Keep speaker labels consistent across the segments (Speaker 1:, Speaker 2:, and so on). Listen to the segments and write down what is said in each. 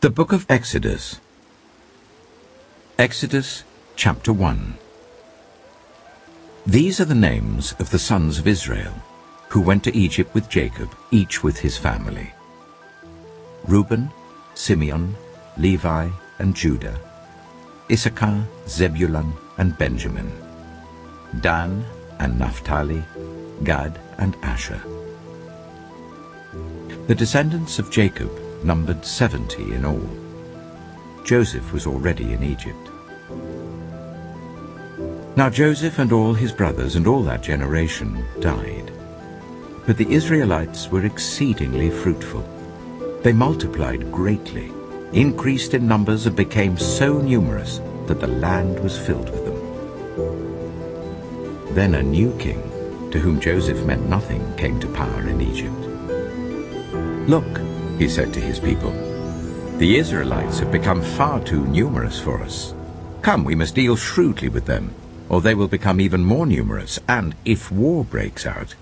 Speaker 1: The Book of Exodus. Exodus chapter 1. These are the names of the sons of Israel, who went to Egypt with Jacob, each with his family: Reuben, Simeon, Levi, and Judah; Issachar, Zebulun, and Benjamin; Dan and Naphtali; Gad and Asher. The descendants of Jacob numbered 70 in all. Joseph was already in Egypt. Now Joseph and all his brothers and all that generation died. But the Israelites were exceedingly fruitful. They multiplied greatly, increased in numbers, and became so numerous that the land was filled with them. Then a new king, to whom Joseph meant nothing, came to power in Egypt. "Look," he said to his people, "the Israelites have become far too numerous for us. Come, we must deal shrewdly with them, or they will become even more numerous, and, if war breaks out,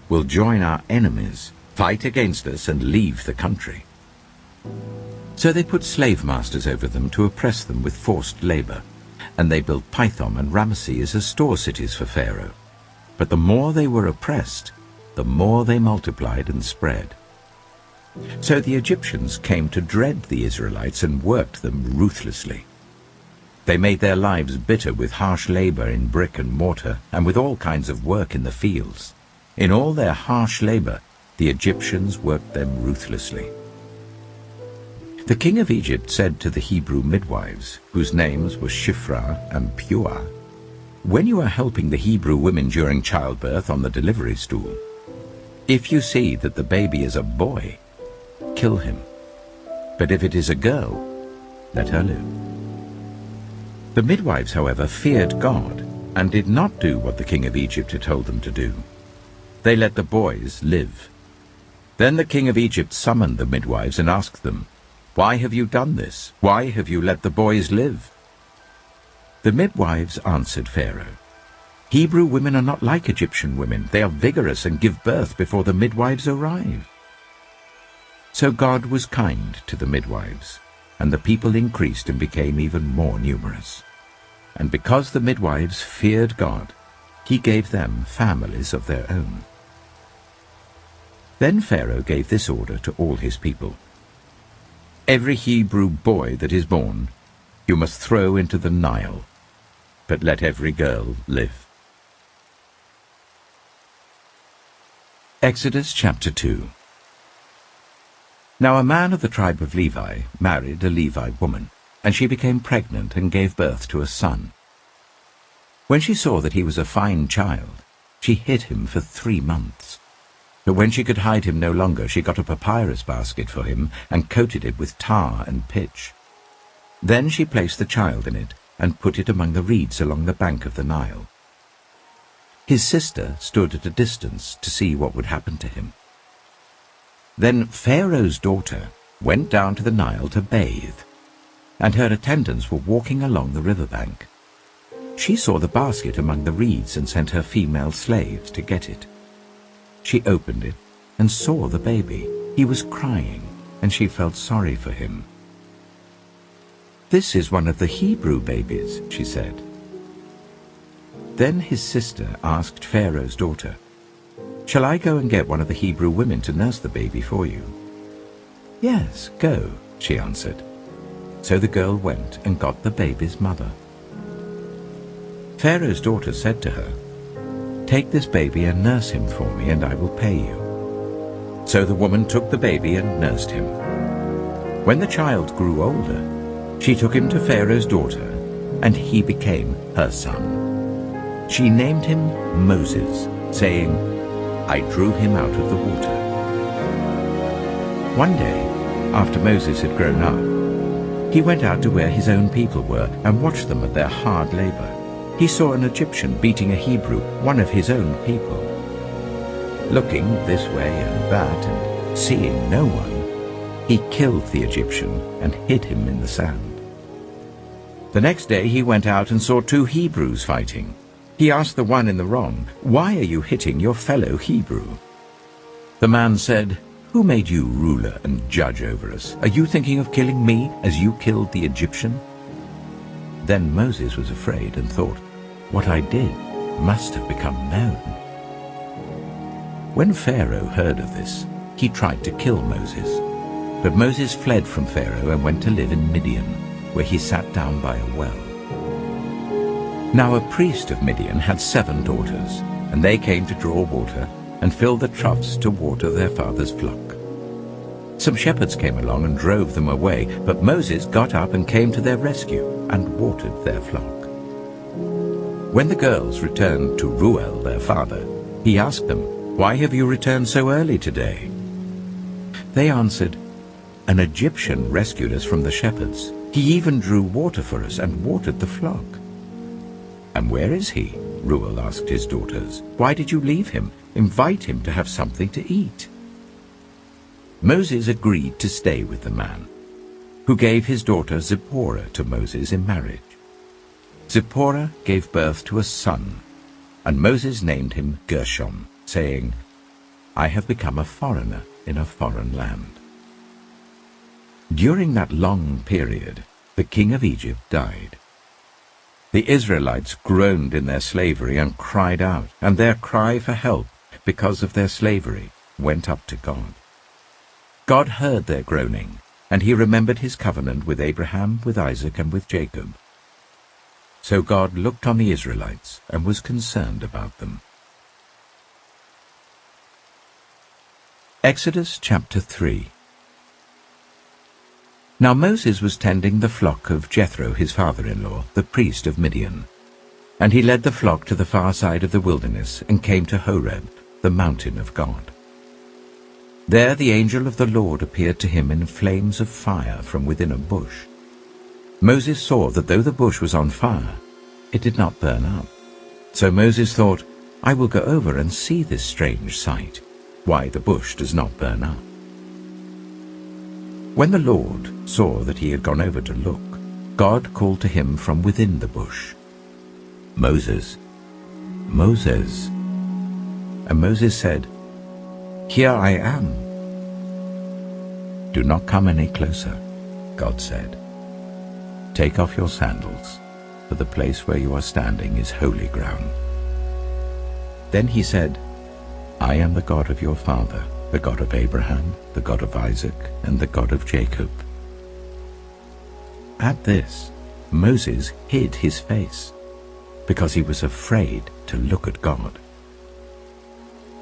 Speaker 1: will join our enemies, fight against us, and leave the country." So they put slave masters over them to oppress them with forced labor, and they built Pithom and Ramesses as store cities for Pharaoh. But the more they were oppressed, the more they multiplied and spread. So the Egyptians came to dread the Israelites and worked them ruthlessly. They made their lives bitter with harsh labor in brick and mortar and with all kinds of work in the fields. In all their harsh labor, the Egyptians worked them ruthlessly. The king of Egypt said to the Hebrew midwives, whose names were Shiphrah and Puah, "When you are helping the Hebrew women during childbirth on the delivery stool, if you see that the baby is a boy, kill him. But if it is a girl, let her live." The midwives, however, feared God and did not do what the king of Egypt had told them to do. They let the boys live. Then the king of Egypt summoned the midwives and asked them, "Why have you done this? Why have you let the boys live?" The midwives answered Pharaoh, "Hebrew women are not like Egyptian women. They are vigorous and give birth before the midwives arrive." So God was kind to the midwives, and the people increased and became even more numerous. And because the midwives feared God, he gave them families of their own. Then Pharaoh gave this order to all his people: "Every Hebrew boy that is born you must throw into the Nile, but let every girl live." Exodus chapter 2. Now a man of the tribe of Levi married a Levite woman, and she became pregnant and gave birth to a son. When she saw that he was a fine child, she hid him for 3 months. But when she could hide him no longer, she got a papyrus basket for him and coated it with tar and pitch. Then she placed the child in it and put it among the reeds along the bank of the Nile. His sister stood at a distance to see what would happen to him. Then Pharaoh's daughter went down to the Nile to bathe, and her attendants were walking along the riverbank. She saw the basket among the reeds and sent her female slaves to get it. She opened it and saw the baby. He was crying, and she felt sorry for him. "This is one of the Hebrew babies," she said. Then his sister asked Pharaoh's daughter, "Shall I go and get one of the Hebrew women to nurse the baby for you?" "Yes, go," she answered. So the girl went and got the baby's mother. Pharaoh's daughter said to her, "Take this baby and nurse him for me, and I will pay you." So the woman took the baby and nursed him. When the child grew older, she took him to Pharaoh's daughter, and he became her son. She named him Moses, saying, "I drew him out of the water." One day, after Moses had grown up, he went out to where his own people were and watched them at their hard labor. He saw an Egyptian beating a Hebrew, one of his own people. Looking this way and that and seeing no one, he killed the Egyptian and hid him in the sand. The next day he went out and saw 2 Hebrews fighting. He asked the one in the wrong, "Why are you hitting your fellow Hebrew?" The man said, Who made you ruler and judge over us? Are you thinking of killing me as you killed the Egyptian?" Then Moses was afraid and thought, "What I did must have become known." When Pharaoh heard of this, he tried to kill Moses. But Moses fled from Pharaoh and went to live in Midian, where he sat down by a well. Now a priest of Midian had 7 daughters, and they came to draw water and fill the troughs to water their father's flock. Some shepherds came along and drove them away, but Moses got up and came to their rescue and watered their flock. When the girls returned to Reuel, their father, he asked them, "Why have you returned so early today?" They answered, "An Egyptian rescued us from the shepherds. He even drew water for us and watered the flock." "And where is he?" Reuel asked his daughters. "Why did you leave him? Invite him to have something to eat." Moses agreed to stay with the man, who gave his daughter Zipporah to Moses in marriage. Zipporah gave birth to a son, and Moses named him Gershom, saying, "I have become a foreigner in a foreign land." During that long period, the king of Egypt died. The Israelites groaned in their slavery and cried out, and their cry for help because of their slavery went up to God. God heard their groaning, and he remembered his covenant with Abraham, with Isaac, and with Jacob. So God looked on the Israelites and was concerned about them. Exodus chapter 3. Now Moses was tending the flock of Jethro, his father-in-law, the priest of Midian. And he led the flock to the far side of the wilderness and came to Horeb, the mountain of God. There the angel of the Lord appeared to him in flames of fire from within a bush. Moses saw that though the bush was on fire, it did not burn up. So Moses thought, "I will go over and see this strange sight, why the bush does not burn up." When the Lord saw that he had gone over to look, God called to him from within the bush, "Moses, Moses." And Moses said, "Here I am." "Do not come any closer," God said. "Take off your sandals, for the place where you are standing is holy ground." Then he said, "I am the God of your father, the God of Abraham, the God of Isaac, and the God of Jacob." At this, Moses hid his face, because he was afraid to look at God.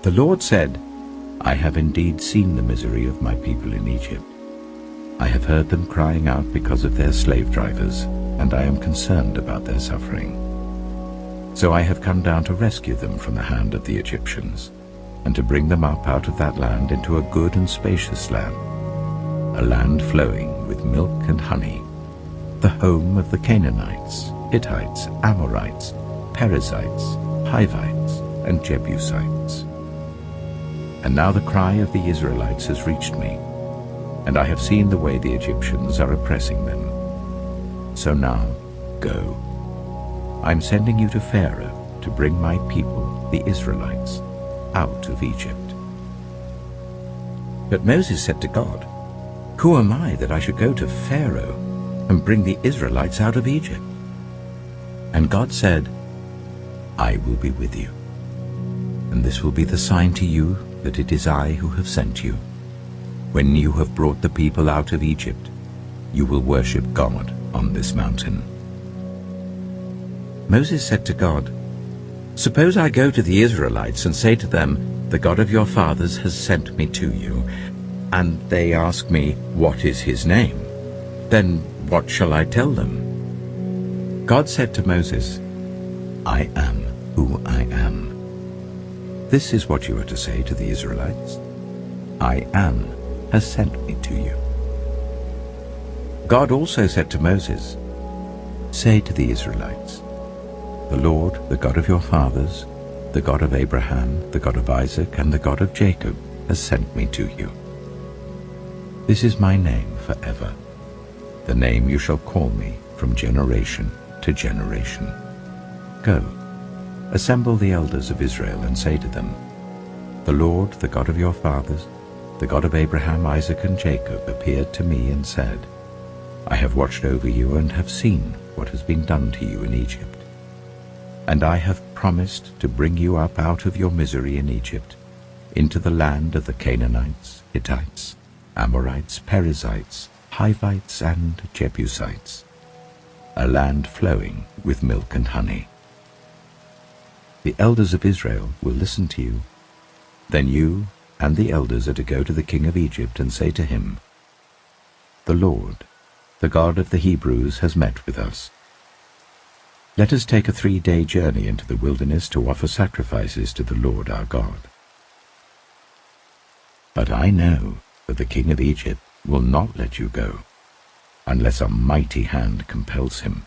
Speaker 1: The Lord said, "I have indeed seen the misery of my people in Egypt. I have heard them crying out because of their slave drivers, and I am concerned about their suffering. So I have come down to rescue them from the hand of the Egyptians, and to bring them up out of that land into a good and spacious land, a land flowing with milk and honey, the home of the Canaanites, Hittites, Amorites, Perizzites, Hivites, and Jebusites. And now the cry of the Israelites has reached me, and I have seen the way the Egyptians are oppressing them. So now, go. I'm sending you to Pharaoh to bring my people, the Israelites, out of Egypt." But Moses said to God, "Who am I that I should go to Pharaoh and bring the Israelites out of Egypt?" And God said, "I will be with you, and this will be the sign to you that it is I who have sent you. When you have brought the people out of Egypt, you will worship God on this mountain." Moses said to God, "Suppose I go to the Israelites and say to them, 'The God of your fathers has sent me to you,' and they ask me, 'What is his name?' Then what shall I tell them?" God said to Moses, "I am who I am. This is what you are to say to the Israelites. I am has sent me to you." God also said to Moses, "Say to the Israelites, 'The Lord, the God of your fathers, the God of Abraham, the God of Isaac, and the God of Jacob, has sent me to you. This is my name forever, the name you shall call me from generation to generation. Go, assemble the elders of Israel and say to them, 'The Lord, the God of your fathers, the God of Abraham, Isaac, and Jacob, appeared to me and said, I have watched over you and have seen what has been done to you in Egypt. And I have promised to bring you up out of your misery in Egypt, into the land of the Canaanites, Hittites, Amorites, Perizzites, Hivites, and Jebusites, a land flowing with milk and honey. The elders of Israel will listen to you. Then you and the elders are to go to the king of Egypt and say to him, The Lord, the God of the Hebrews, has met with us. Let us take a 3-day journey into the wilderness to offer sacrifices to the Lord our God. But I know that the king of Egypt will not let you go, unless a mighty hand compels him.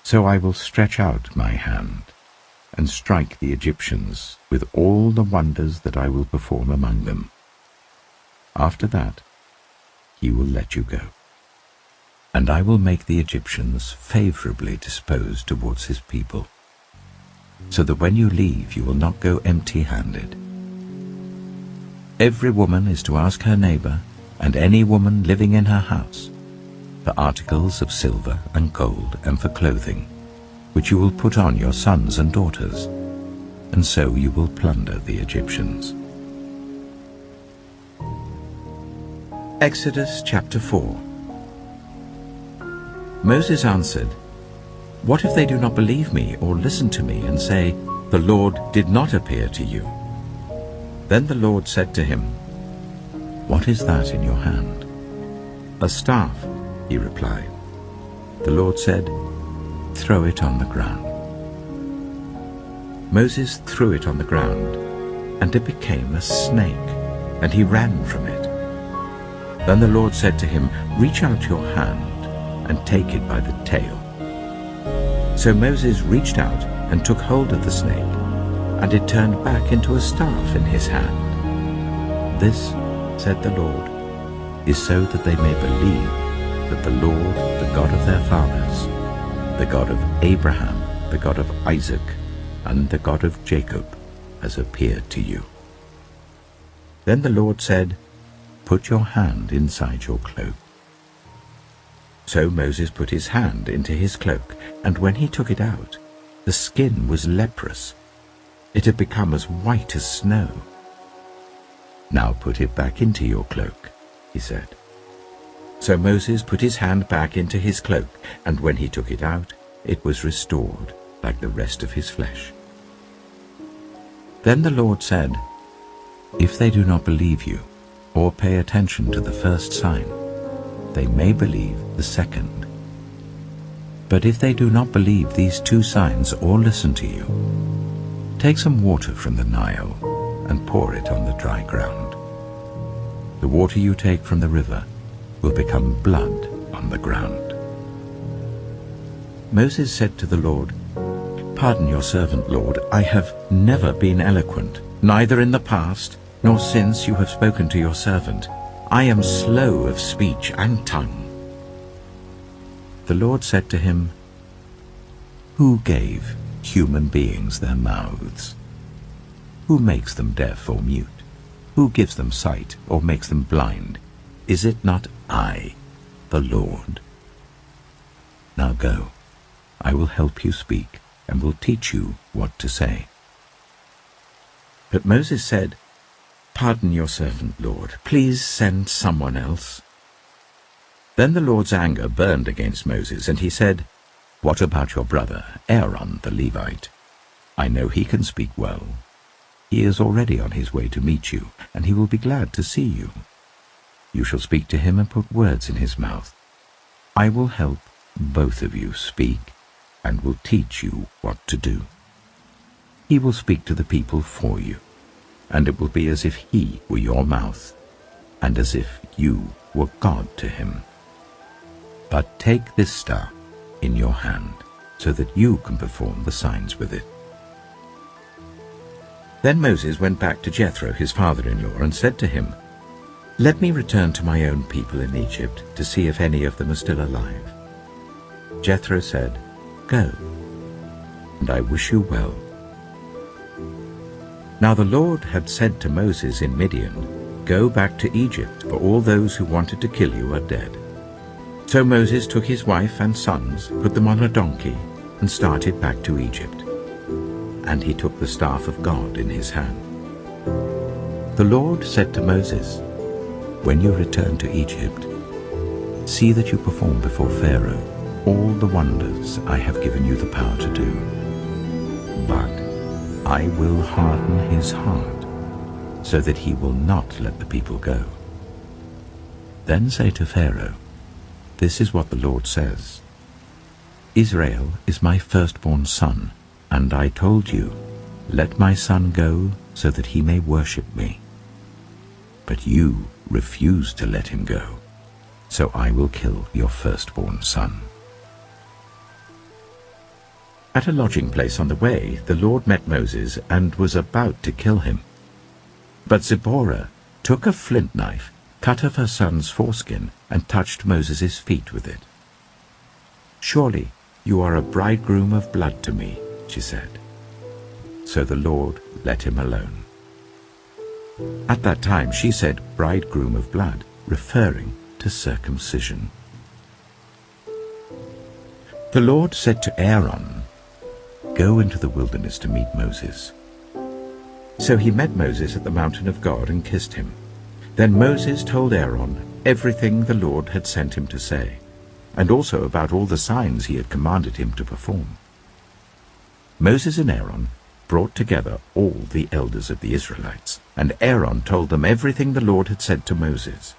Speaker 1: So I will stretch out my hand and strike the Egyptians with all the wonders that I will perform among them. After that, he will let you go. And I will make the Egyptians favorably disposed towards his people, so that when you leave you will not go empty-handed. Every woman is to ask her neighbor, and any woman living in her house, for articles of silver and gold and for clothing, which you will put on your sons and daughters, and so you will plunder the Egyptians. Exodus chapter 4. Moses answered, What if they do not believe me or listen to me and say, The Lord did not appear to you? Then the Lord said to him, What is that in your hand? A staff, he replied. The Lord said, Throw it on the ground. Moses threw it on the ground, and it became a snake, and he ran from it. Then the Lord said to him, Reach out your hand and take it by the tail. So Moses reached out and took hold of the snake, and it turned back into a staff in his hand. This, said the Lord, is so that they may believe that the Lord, the God of their fathers, the God of Abraham, the God of Isaac, and the God of Jacob, has appeared to you. Then the Lord said, Put your hand inside your cloak. So Moses put his hand into his cloak, and when he took it out, the skin was leprous. It had become as white as snow. Now put it back into your cloak, he said. So Moses put his hand back into his cloak, and when he took it out, it was restored like the rest of his flesh. Then the Lord said, If they do not believe you, or pay attention to the first sign, they may believe the second. But if they do not believe these 2 signs or listen to you, take some water from the Nile and pour it on the dry ground. The water you take from the river will become blood on the ground. Moses said to the Lord, Pardon your servant, Lord, I have never been eloquent, neither in the past nor since you have spoken to your servant. I am slow of speech and tongue. The Lord said to him, Who gave human beings their mouths? Who makes them deaf or mute? Who gives them sight or makes them blind? Is it not I, the Lord? Now go, I will help you speak, and will teach you what to say. But Moses said, Pardon your servant, Lord. Please send someone else. Then the Lord's anger burned against Moses, and he said, What about your brother, Aaron the Levite? I know he can speak well. He is already on his way to meet you, and he will be glad to see you. You shall speak to him and put words in his mouth. I will help both of you speak, and will teach you what to do. He will speak to the people for you, and it will be as if he were your mouth, and as if you were God to him. But take this staff in your hand, so that you can perform the signs with it. Then Moses went back to Jethro, his father-in-law, and said to him, Let me return to my own people in Egypt, to see if any of them are still alive. Jethro said, Go, and I wish you well. Now the Lord had said to Moses in Midian, "Go back to Egypt, for all those who wanted to kill you are dead." So Moses took his wife and sons, put them on a donkey, and started back to Egypt. And he took the staff of God in his hand. The Lord said to Moses, "When you return to Egypt, see that you perform before Pharaoh all the wonders I have given you the power to do. But I will harden his heart, so that he will not let the people go. Then say to Pharaoh, 'This is what the Lord says. Israel is my firstborn son, and I told you, let my son go so that he may worship me. But you refused to let him go, so I will kill your firstborn son.'" At a lodging place on the way, the Lord met Moses and was about to kill him. But Zipporah took a flint knife, cut off her son's foreskin, and touched Moses' feet with it. "Surely you are a bridegroom of blood to me," she said. So the Lord let him alone. At that time she said bridegroom of blood, referring to circumcision. The Lord said to Aaron, "Go into the wilderness to meet Moses." So he met Moses at the mountain of God and kissed him. Then Moses told Aaron everything the Lord had sent him to say, and also about all the signs he had commanded him to perform. Moses and Aaron brought together all the elders of the Israelites, and Aaron told them everything the Lord had said to Moses.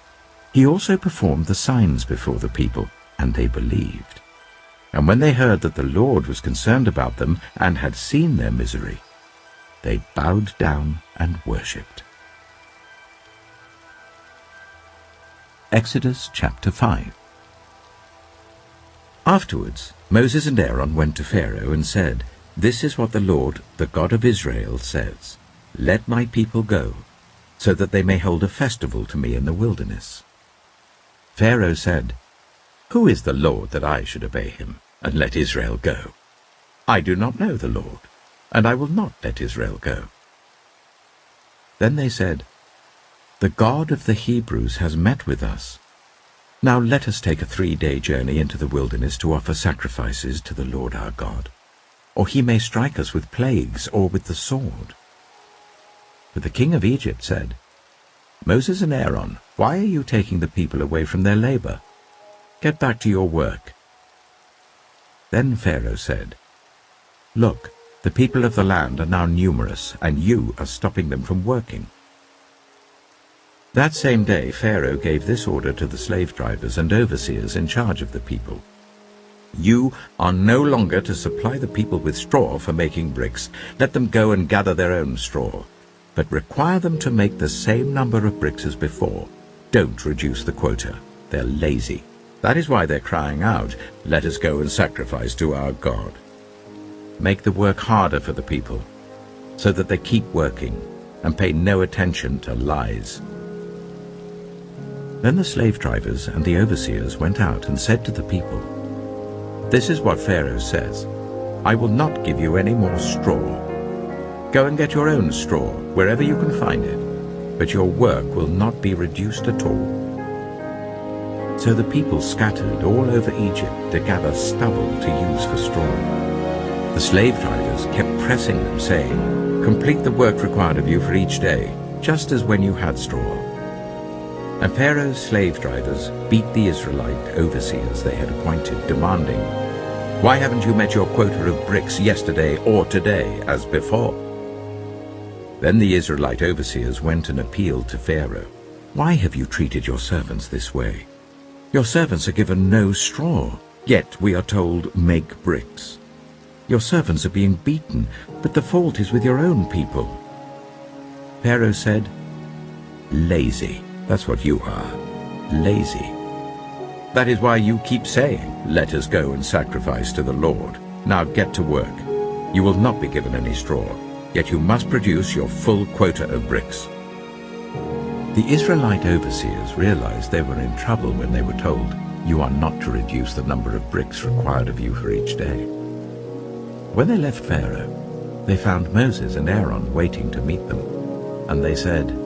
Speaker 1: He also performed the signs before the people, and they believed. And when they heard that the Lord was concerned about them and had seen their misery, they bowed down and worshipped. Exodus chapter 5. Afterwards Moses and Aaron went to Pharaoh and said, "This is what the Lord, the God of Israel, says. Let my people go, so that they may hold a festival to me in the wilderness." Pharaoh said, "Who is the Lord that I should obey him, and let Israel go? I do not know the Lord, and I will not let Israel go." Then they said, "The God of the Hebrews has met with us. Now let us take a 3-day journey into the wilderness to offer sacrifices to the Lord our God, or he may strike us with plagues or with the sword." But the king of Egypt said, "Moses and Aaron, why are you taking the people away from their labor? Get back to your work." Then Pharaoh said, "Look, the people of the land are now numerous, and you are stopping them from working." That same day Pharaoh gave this order to the slave drivers and overseers in charge of the people: "You are no longer to supply the people with straw for making bricks. Let them go and gather their own straw, but require them to make the same number of bricks as before. Don't reduce the quota. They're lazy. That is why they're crying out, 'Let us go and sacrifice to our God.' Make the work harder for the people, so that they keep working and pay no attention to lies." Then the slave drivers and the overseers went out and said to the people, "This is what Pharaoh says, I will not give you any more straw. Go and get your own straw wherever you can find it, but your work will not be reduced at all." So the people scattered all over Egypt to gather stubble to use for straw. The slave drivers kept pressing them, saying, "Complete the work required of you for each day, just as when you had straw." And Pharaoh's slave drivers beat the Israelite overseers they had appointed, demanding, "Why haven't you met your quota of bricks yesterday or today as before?" Then the Israelite overseers went and appealed to Pharaoh, "Why have you treated your servants this way? Your servants are given no straw, yet we are told, 'Make bricks.' Your servants are being beaten, but the fault is with your own people." Pharaoh said, "Lazy. That's what you are, lazy. That is why you keep saying, 'Let us go and sacrifice to the Lord.' Now get to work. You will not be given any straw, yet you must produce your full quota of bricks." The Israelite overseers realized they were in trouble when they were told, "You are not to reduce the number of bricks required of you for each day." When they left Pharaoh, they found Moses and Aaron waiting to meet them, and they said,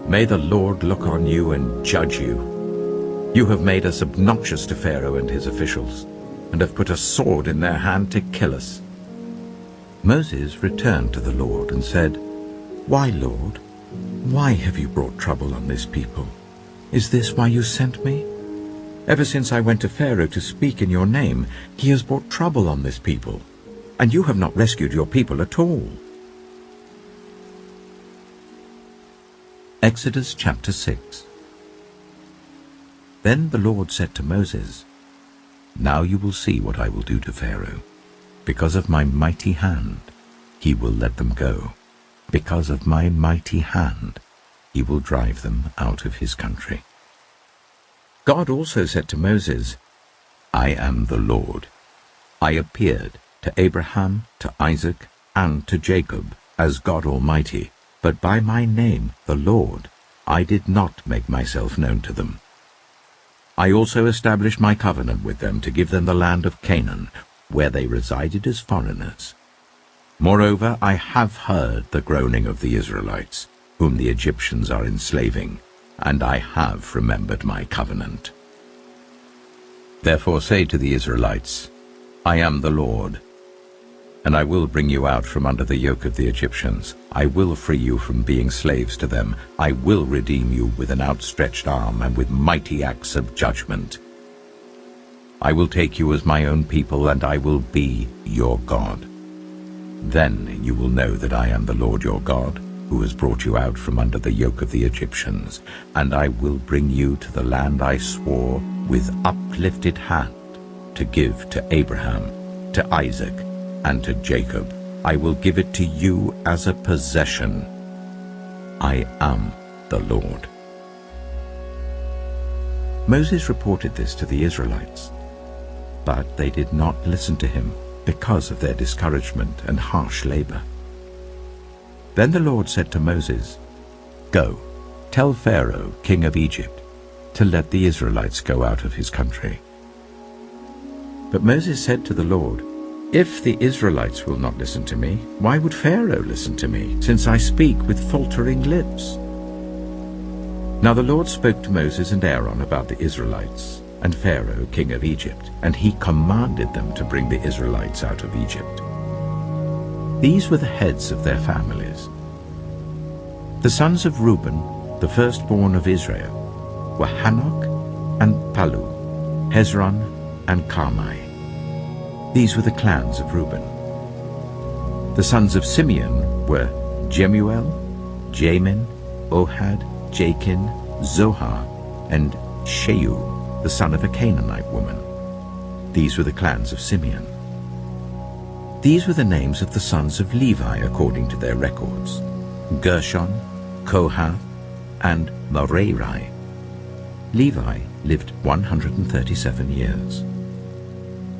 Speaker 1: May the Lord look on you and judge you. You have made us obnoxious to Pharaoh and his officials, and have put a sword in their hand to kill us." Moses returned to the Lord and said, "Why, Lord? Why have you brought trouble on this people? Is this why you sent me? Ever since I went to Pharaoh to speak in your name, he has brought trouble on this people, and you have not rescued your people at all." Exodus chapter 6. Then the Lord said to Moses, "Now you will see what I will do to Pharaoh. Because of my mighty hand, he will let them go. Because of my mighty hand, he will drive them out of his country." God also said to Moses, "I am the Lord. I appeared to Abraham, to Isaac, and to Jacob as God Almighty, but by my name, the Lord, I did not make myself known to them. I also established my covenant with them to give them the land of Canaan, where they resided as foreigners. Moreover, I have heard the groaning of the Israelites, whom the Egyptians are enslaving, and I have remembered my covenant. Therefore say to the Israelites, I am the Lord, and I will bring you out from under the yoke of the Egyptians. I will free you from being slaves to them. I will redeem you with an outstretched arm and with mighty acts of judgment. I will take you as my own people, and I will be your God. Then you will know that I am the Lord your God, who has brought you out from under the yoke of the Egyptians, and I will bring you to the land I swore with uplifted hand to give to Abraham, to Isaac, and to Jacob. I will give it to you as a possession. I am the Lord." Moses reported this to the Israelites, but they did not listen to him because of their discouragement and harsh labor. Then the Lord said to Moses, "Go, tell Pharaoh, king of Egypt, to let the Israelites go out of his country." But Moses said to the Lord, "If the Israelites will not listen to me, why would Pharaoh listen to me, since I speak with faltering lips?" Now the Lord spoke to Moses and Aaron about the Israelites and Pharaoh, king of Egypt, and he commanded them to bring the Israelites out of Egypt. These were the heads of their families. The sons of Reuben, the firstborn of Israel, were Hanok and Palu, Hezron and Carmi. These were the clans of Reuben. The sons of Simeon were Jemuel, Jamin, Ohad, Jachin, Zohar, and Sheu, the son of a Canaanite woman. These were the clans of Simeon. These were the names of the sons of Levi according to their records: Gershon, Kohath, and Merari. Levi lived 137 years.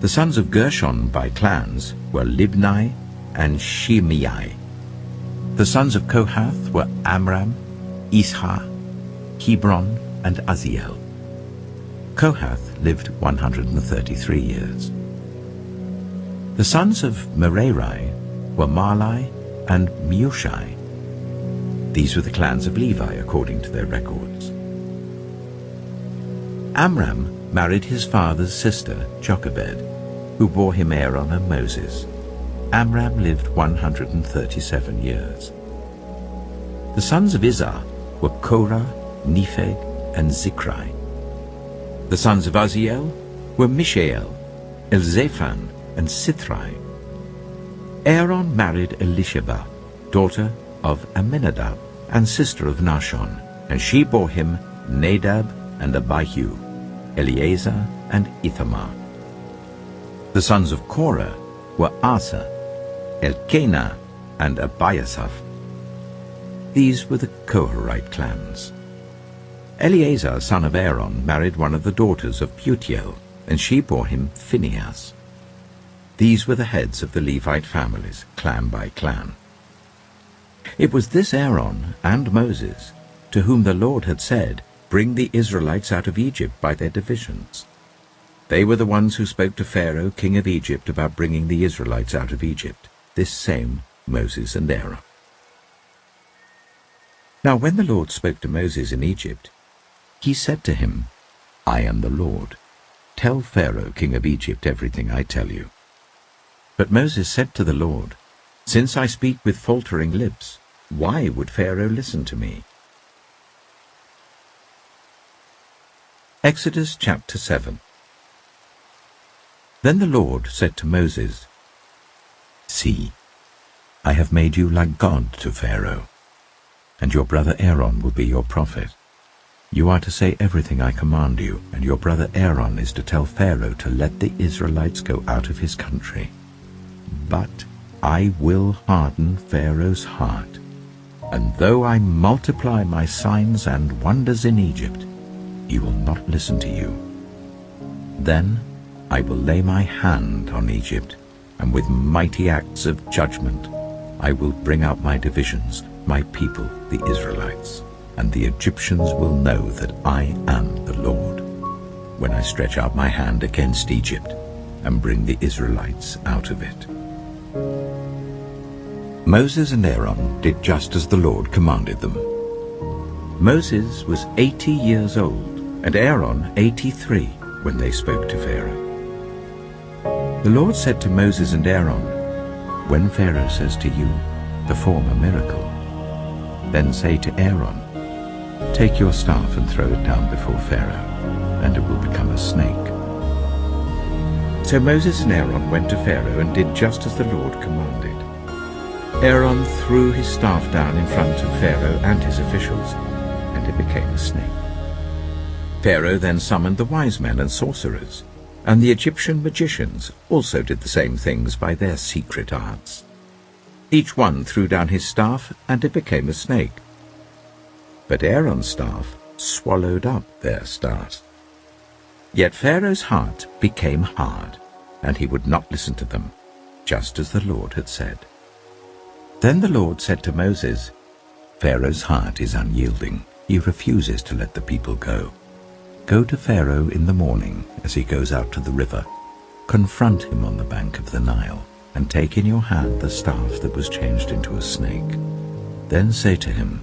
Speaker 1: The sons of Gershon by clans were Libni and Shimei. The sons of Kohath were Amram, Ishar, Hebron, and Uzziel. Kohath lived 133 years. The sons of Merari were Mahli and Mushi. These were the clans of Levi according to their records. Amram married his father's sister, Jochebed, who bore him Aaron and Moses. Amram lived 137 years. The sons of Izhar were Korah, Nepheg, and Zikri. The sons of Uzziel were Mishael, Elzaphan, and Sithri. Aaron married Elisheba, daughter of Amminadab and sister of Nahshon, and she bore him Nadab and Abihu, Eleazar and Ithamar. The sons of Korah were Asa, Elkanah, and Abiasaph. These were the Koharite clans. Eleazar, son of Aaron, married one of the daughters of Putiel, and she bore him Phinehas. These were the heads of the Levite families, clan by clan. It was this Aaron and Moses to whom the Lord had said, "Bring the Israelites out of Egypt by their divisions." They were the ones who spoke to Pharaoh, king of Egypt, about bringing the Israelites out of Egypt, this same Moses and Aaron. Now when the Lord spoke to Moses in Egypt, he said to him, I am the Lord. Tell Pharaoh, king of Egypt, everything I tell you. But Moses said to the Lord, Since I speak with faltering lips, why would Pharaoh listen to me? Exodus chapter 7. Then the Lord said to Moses, See, I have made you like God to Pharaoh, and your brother Aaron will be your prophet. You are to say everything I command you, and your brother Aaron is to tell Pharaoh to let the Israelites go out of his country. But I will harden Pharaoh's heart, and though I multiply my signs and wonders in Egypt, he will not listen to you. Then I will lay my hand on Egypt, and with mighty acts of judgment I will bring out my divisions, my people, the Israelites, and the Egyptians will know that I am the Lord, when I stretch out my hand against Egypt and bring the Israelites out of it. Moses and Aaron did just as the Lord commanded them. Moses was 80 years old, and Aaron 83, when they spoke to Pharaoh. The Lord said to Moses and Aaron, When Pharaoh says to you, Perform a miracle, then say to Aaron, Take your staff and throw it down before Pharaoh, and it will become a snake. So Moses and Aaron went to Pharaoh and did just as the Lord commanded. Aaron threw his staff down in front of Pharaoh and his officials, and it became a snake. Pharaoh then summoned the wise men and sorcerers, and the Egyptian magicians also did the same things by their secret arts. Each one threw down his staff, and it became a snake. But Aaron's staff swallowed up their staffs. Yet Pharaoh's heart became hard, and he would not listen to them, just as the Lord had said. Then the Lord said to Moses, Pharaoh's heart is unyielding. He refuses to let the people go. Go to Pharaoh in the morning as he goes out to the river. Confront him on the bank of the Nile, and take in your hand the staff that was changed into a snake. Then say to him,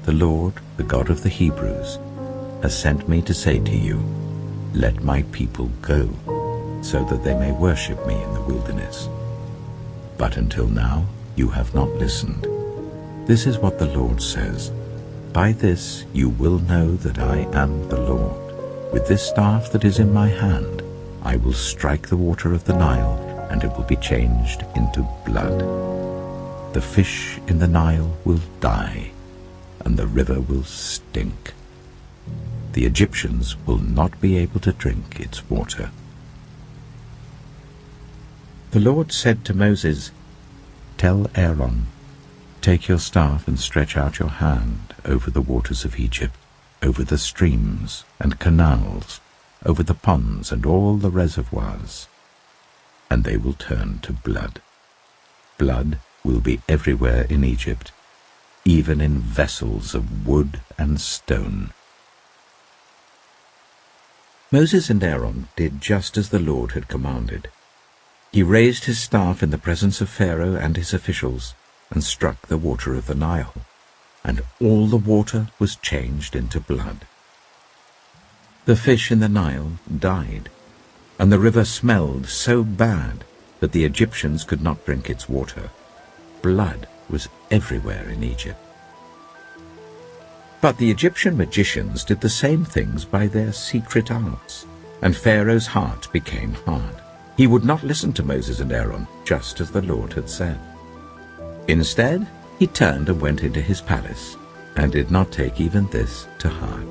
Speaker 1: The Lord, the God of the Hebrews, has sent me to say to you, Let my people go, so that they may worship me in the wilderness. But until now you have not listened. This is what the Lord says, By this you will know that I am the Lord. With this staff that is in my hand, I will strike the water of the Nile, and it will be changed into blood. The fish in the Nile will die, and the river will stink. The Egyptians will not be able to drink its water. The Lord said to Moses, Tell Aaron, Take your staff and stretch out your hand over the waters of Egypt, over the streams and canals, over the ponds and all the reservoirs, and they will turn to blood. Blood will be everywhere in Egypt, even in vessels of wood and stone. Moses and Aaron did just as the Lord had commanded. He raised his staff in the presence of Pharaoh and his officials, and struck the water of the Nile, and all the water was changed into blood. The fish in the Nile died, and the river smelled so bad that the Egyptians could not drink its water. Blood was everywhere in Egypt. But the Egyptian magicians did the same things by their secret arts, and Pharaoh's heart became hard. He would not listen to Moses and Aaron, just as the Lord had said. Instead, he turned and went into his palace, and did not take even this to heart.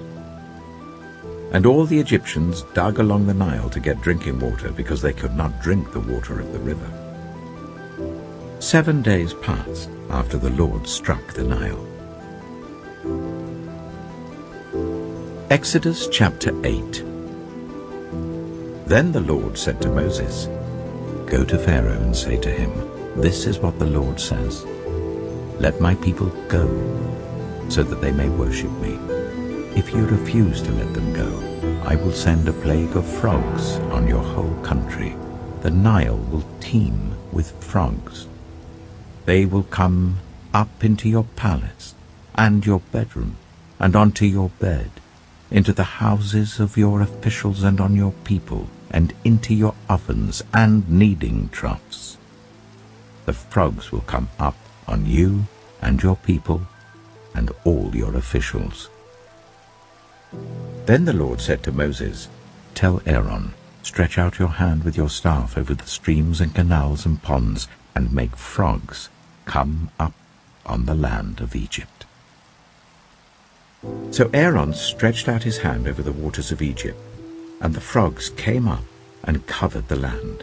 Speaker 1: And all the Egyptians dug along the Nile to get drinking water, because they could not drink the water of the river. 7 days passed after the Lord struck the Nile. Exodus chapter 8. Then the Lord said to Moses, Go to Pharaoh and say to him, This is what the Lord says, Let my people go, so that they may worship me. If you refuse to let them go, I will send a plague of frogs on your whole country. The Nile will teem with frogs. They will come up into your palace, and your bedroom, and onto your bed, into the houses of your officials and on your people, and into your ovens and kneading troughs. The frogs will come up on you and your people and all your officials. Then the Lord said to Moses, "Tell Aaron, stretch out your hand with your staff over the streams and canals and ponds, and make frogs come up on the land of Egypt." So Aaron stretched out his hand over the waters of Egypt, and the frogs came up and covered the land.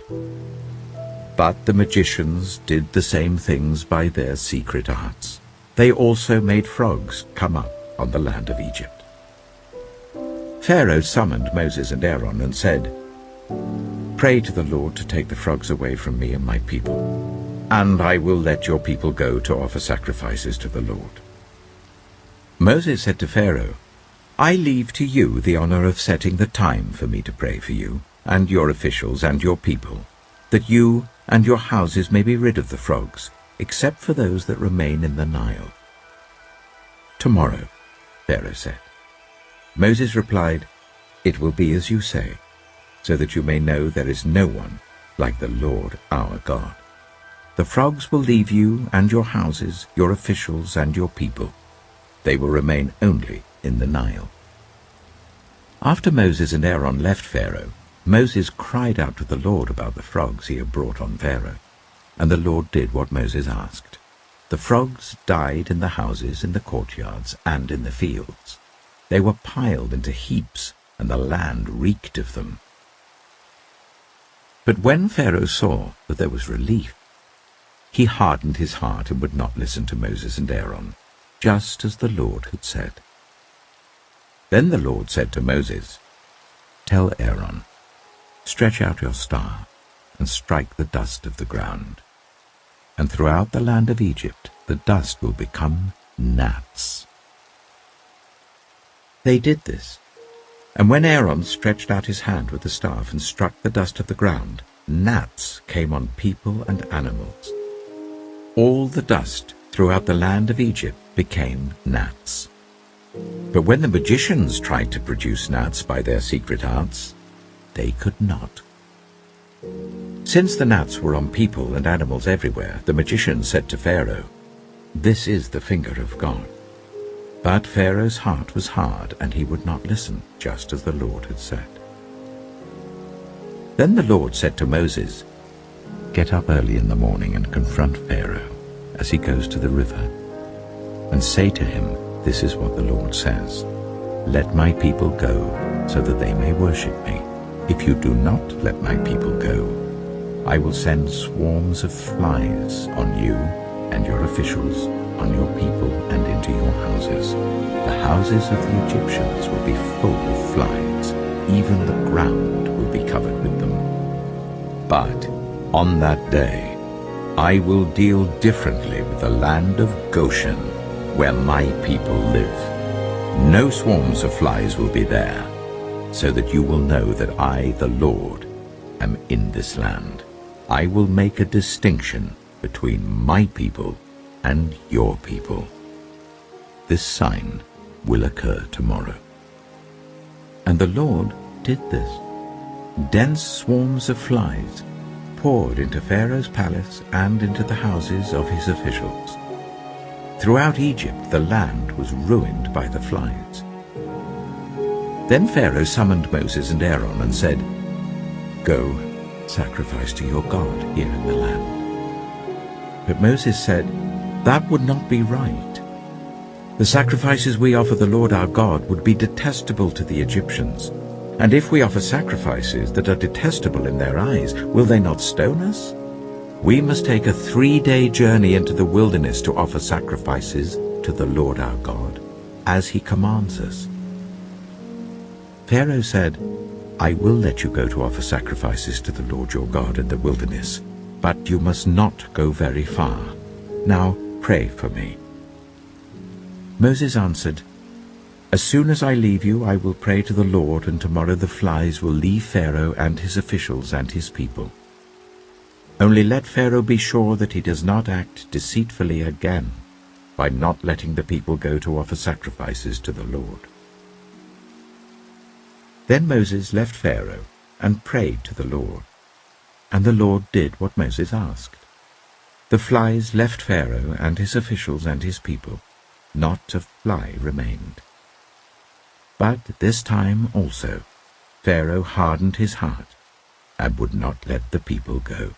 Speaker 1: But the magicians did the same things by their secret arts. They also made frogs come up on the land of Egypt. Pharaoh summoned Moses and Aaron and said, "Pray to the Lord to take the frogs away from me and my people, and I will let your people go to offer sacrifices to the Lord." Moses said to Pharaoh, "I leave to you the honor of setting the time for me to pray for you and your officials and your people, that you and your houses may be rid of the frogs, except for those that remain in the Nile." "Tomorrow," Pharaoh said. Moses replied, "It will be as you say, so that you may know there is no one like the Lord our God. The frogs will leave you and your houses, your officials and your people. They will remain only in the Nile." After Moses and Aaron left Pharaoh, Moses cried out to the Lord about the frogs he had brought on Pharaoh, and the Lord did what Moses asked. The frogs died in the houses, in the courtyards, and in the fields. They were piled into heaps, and the land reeked of them. But when Pharaoh saw that there was relief, he hardened his heart and would not listen to Moses and Aaron, just as the Lord had said. Then the Lord said to Moses, "Tell Aaron, stretch out your staff and strike the dust of the ground, and throughout the land of Egypt the dust will become gnats." They did this, and when Aaron stretched out his hand with the staff and struck the dust of the ground, gnats came on people and animals. All the dust throughout the land of Egypt became gnats. But when the magicians tried to produce gnats by their secret arts, they could not. Since the gnats were on people and animals everywhere, the magicians said to Pharaoh, "This is the finger of God." But Pharaoh's heart was hard, and he would not listen, just as the Lord had said. Then the Lord said to Moses, "Get up early in the morning and confront Pharaoh as he goes to the river, and say to him, 'This is what the Lord says. Let my people go, so that they may worship me. If you do not let my people go, I will send swarms of flies on you and your officials, on your people and into your houses. The houses of the Egyptians will be full of flies. Even the ground will be covered with them. But on that day I will deal differently with the land of Goshen, where my people live. No swarms of flies will be there, so that you will know that I, the Lord, am in this land. I will make a distinction between my people and your people. This sign will occur tomorrow." And the Lord did this. Dense swarms of flies poured into Pharaoh's palace and into the houses of his officials. Throughout Egypt the land was ruined by the flies. Then Pharaoh summoned Moses and Aaron and said, "Go, sacrifice to your God here in the land." But Moses said, "That would not be right. The sacrifices we offer the Lord our God would be detestable to the Egyptians. And if we offer sacrifices that are detestable in their eyes, will they not stone us? We must take a 3-day journey into the wilderness to offer sacrifices to the Lord our God, as he commands us." Pharaoh said, "I will let you go to offer sacrifices to the Lord your God in the wilderness, but you must not go very far. Now pray for me." Moses answered, "As soon as I leave you, I will pray to the Lord, and tomorrow the flies will leave Pharaoh and his officials and his people. Only let Pharaoh be sure that he does not act deceitfully again by not letting the people go to offer sacrifices to the Lord. Then Moses left Pharaoh and prayed to the Lord, and the Lord did what Moses asked. The flies left Pharaoh and his officials and his people. Not a fly remained. But this time also Pharaoh hardened his heart and would not let the people go.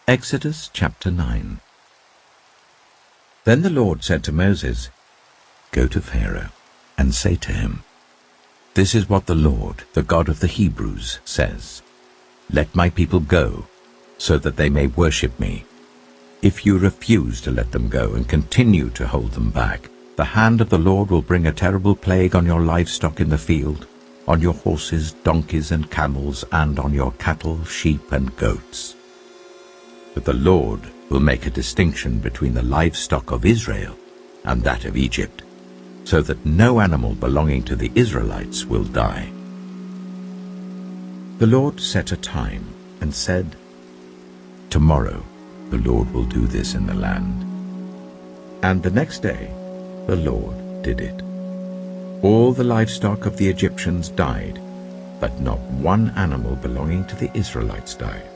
Speaker 1: Exodus chapter 9. Then the Lord said to Moses, "Go to Pharaoh and say to him, 'This is what the Lord, the God of the Hebrews, says. Let my people go, so that they may worship me. If you refuse to let them go and continue to hold them back, the hand of the Lord will bring a terrible plague on your livestock in the field, on your horses, donkeys, and camels, and on your cattle, sheep, and goats. But the Lord will make a distinction between the livestock of Israel and that of Egypt, so that no animal belonging to the Israelites will die.'" The Lord set a time and said, "Tomorrow the Lord will do this in the land." And the next day the Lord did it. All the livestock of the Egyptians died, but not one animal belonging to the Israelites died.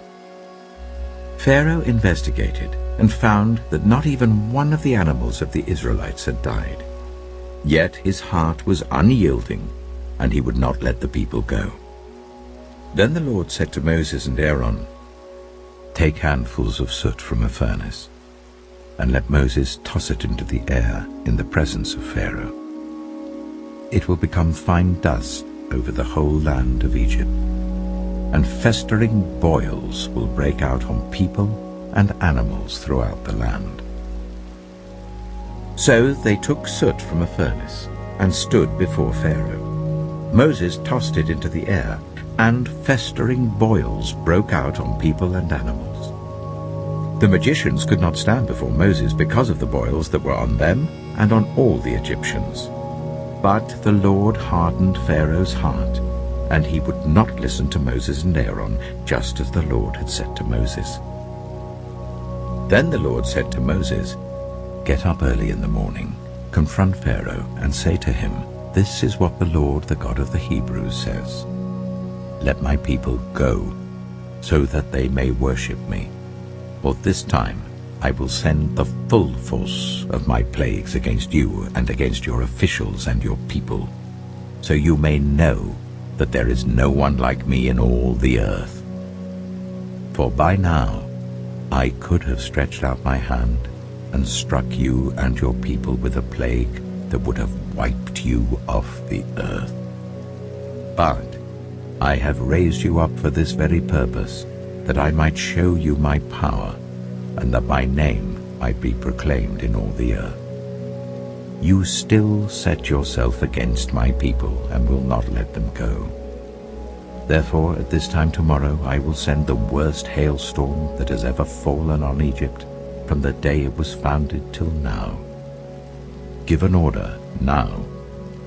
Speaker 1: Pharaoh investigated and found that not even one of the animals of the Israelites had died. Yet his heart was unyielding, and he would not let the people go. Then the Lord said to Moses and Aaron, "Take handfuls of soot from a furnace, and let Moses toss it into the air in the presence of Pharaoh. It will become fine dust over the whole land of Egypt, and festering boils will break out on people and animals throughout the land." So they took soot from a furnace and stood before Pharaoh. Moses tossed it into the air, and festering boils broke out on people and animals. The magicians could not stand before Moses because of the boils that were on them and on all the Egyptians. But the Lord hardened Pharaoh's heart, and he would not listen to Moses and Aaron, just as the Lord had said to Moses. Then the Lord said to Moses, "Get up early in the morning, confront Pharaoh, and say to him, 'This is what the Lord, the God of the Hebrews, says. Let my people go, so that they may worship me. For this time I will send the full force of my plagues against you and against your officials and your people, so you may know that there is no one like me in all the earth. For by now I could have stretched out my hand and struck you and your people with a plague that would have wiped you off the earth. But I have raised you up for this very purpose, that I might show you my power, and that my name might be proclaimed in all the earth. You still set yourself against my people and will not let them go. Therefore at this time tomorrow I will send the worst hailstorm that has ever fallen on Egypt from the day it was founded till now. Give an order now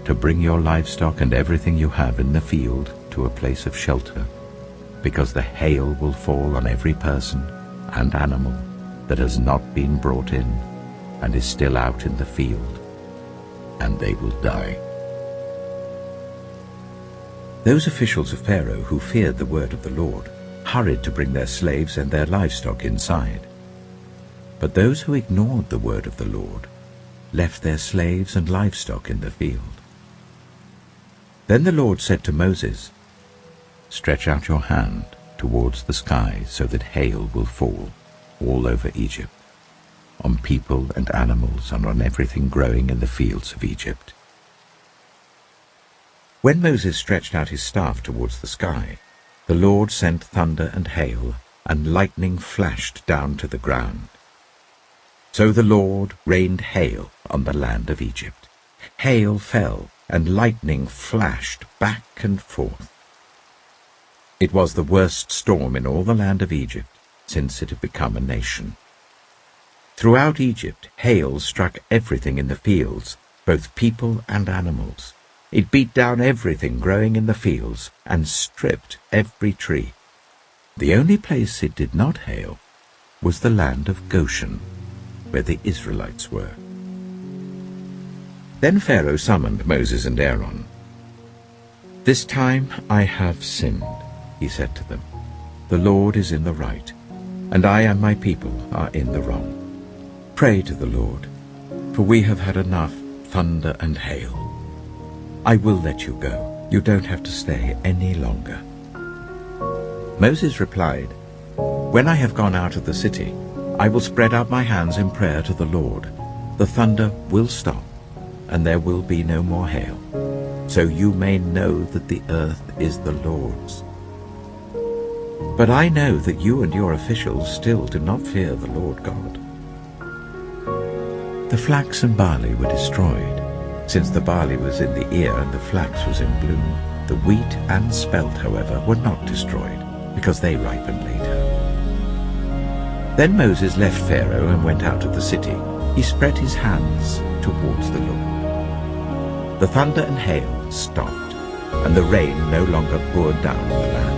Speaker 1: to bring your livestock and everything you have in the field to a place of shelter, because the hail will fall on every person and animal that has not been brought in and is still out in the field, and they will die." Those officials of Pharaoh who feared the word of the Lord hurried to bring their slaves and their livestock inside. But those who ignored the word of the Lord left their slaves and livestock in the field. Then the Lord said to Moses, "Stretch out your hand towards the sky so that hail will fall all over Egypt, on people and animals and on everything growing in the fields of Egypt." When Moses stretched out his staff towards the sky, the Lord sent thunder and hail, and lightning flashed down to the ground. So the Lord rained hail on the land of Egypt. Hail fell, and lightning flashed back and forth. It was the worst storm in all the land of Egypt since it had become a nation. Throughout Egypt, hail struck everything in the fields, both people and animals. It beat down everything growing in the fields and stripped every tree. The only place it did not hail was the land of Goshen. where the Israelites were. Then Pharaoh summoned Moses and Aaron. "This time I have sinned," he said to them. "The Lord is in the right, and I and my people are in the wrong. Pray to the Lord, for we have had enough thunder and hail. I will let you go. You don't have to stay any longer." Moses replied, "When I have gone out of the city, I will spread out my hands in prayer to the Lord. The thunder will stop, and there will be no more hail, so you may know that the earth is the Lord's. But I know that you and your officials still do not fear the Lord God." The flax and barley were destroyed, since the barley was in the ear and the flax was in bloom. The wheat and spelt, however, were not destroyed, because they ripened later. Then Moses left Pharaoh and went out of the city. He spread his hands towards the Lord. The thunder and hail stopped, and the rain no longer poured down on the land.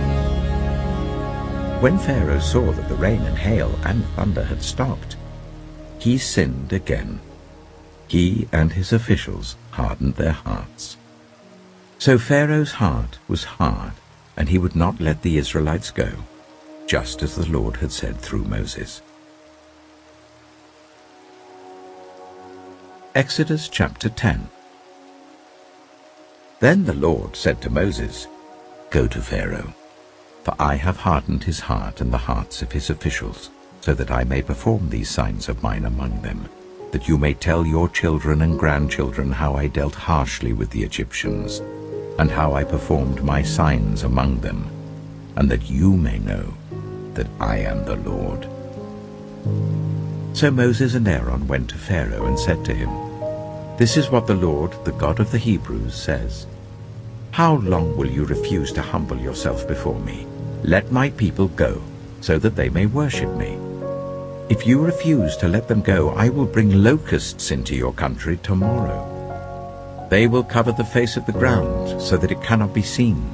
Speaker 1: When Pharaoh saw that the rain and hail and thunder had stopped, he sinned again. He and his officials hardened their hearts. So Pharaoh's heart was hard, and he would not let the Israelites go, just as the Lord had said through Moses. Exodus chapter 10. Then the Lord said to Moses, "Go to Pharaoh, for I have hardened his heart and the hearts of his officials, so that I may perform these signs of mine among them, that you may tell your children and grandchildren how I dealt harshly with the Egyptians, and how I performed my signs among them, and that you may know that I am the Lord." So Moses and Aaron went to Pharaoh and said to him, "This is what the Lord, the God of the Hebrews, says. How long will you refuse to humble yourself before me? Let my people go, so that they may worship me. If you refuse to let them go, I will bring locusts into your country tomorrow. They will cover the face of the ground, so that it cannot be seen.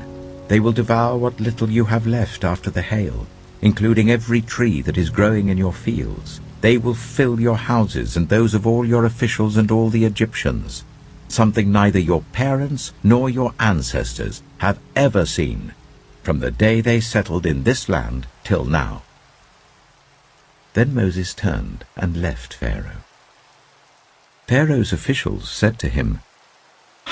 Speaker 1: They will devour what little you have left after the hail, including every tree that is growing in your fields. They will fill your houses and those of all your officials and all the Egyptians, something neither your parents nor your ancestors have ever seen, from the day they settled in this land till now." Then Moses turned and left Pharaoh. Pharaoh's officials said to him,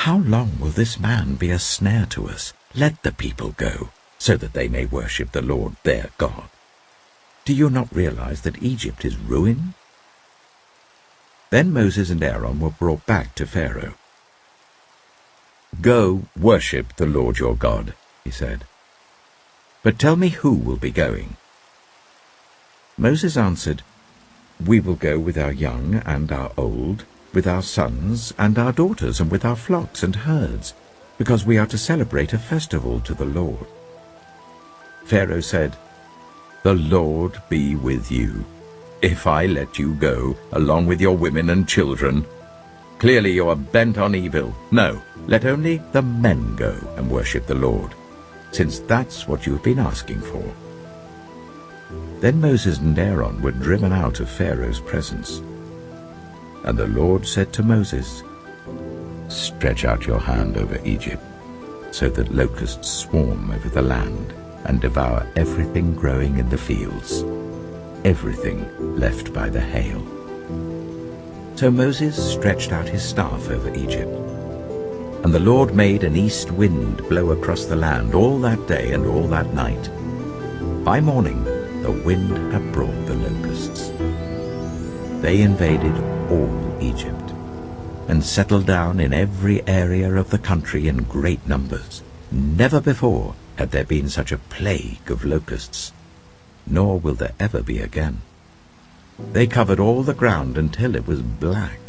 Speaker 1: "How long will this man be a snare to us? Let the people go, so that they may worship the Lord their God. Do you not realize that Egypt is ruined?" Then Moses and Aaron were brought back to Pharaoh. "Go, worship the Lord your God," he said. "But tell me who will be going." Moses answered, "We will go with our young and our old, with our sons and our daughters, and with our flocks and herds, because we are to celebrate a festival to the Lord." Pharaoh said, "The Lord be with you, if I let you go, along with your women and children. Clearly you are bent on evil. No, let only the men go and worship the Lord, since that's what you've been asking for." Then Moses and Aaron were driven out of Pharaoh's presence. And the Lord said to Moses, "Stretch out your hand over Egypt, so that locusts swarm over the land and devour everything growing in the fields, everything left by the hail." So Moses stretched out his staff over Egypt, and the Lord made an east wind blow across the land all that day and all that night. By morning the wind had brought the locusts. They invaded all Egypt, and settled down in every area of the country in great numbers. Never before had there been such a plague of locusts, nor will there ever be again. They covered all the ground until it was black.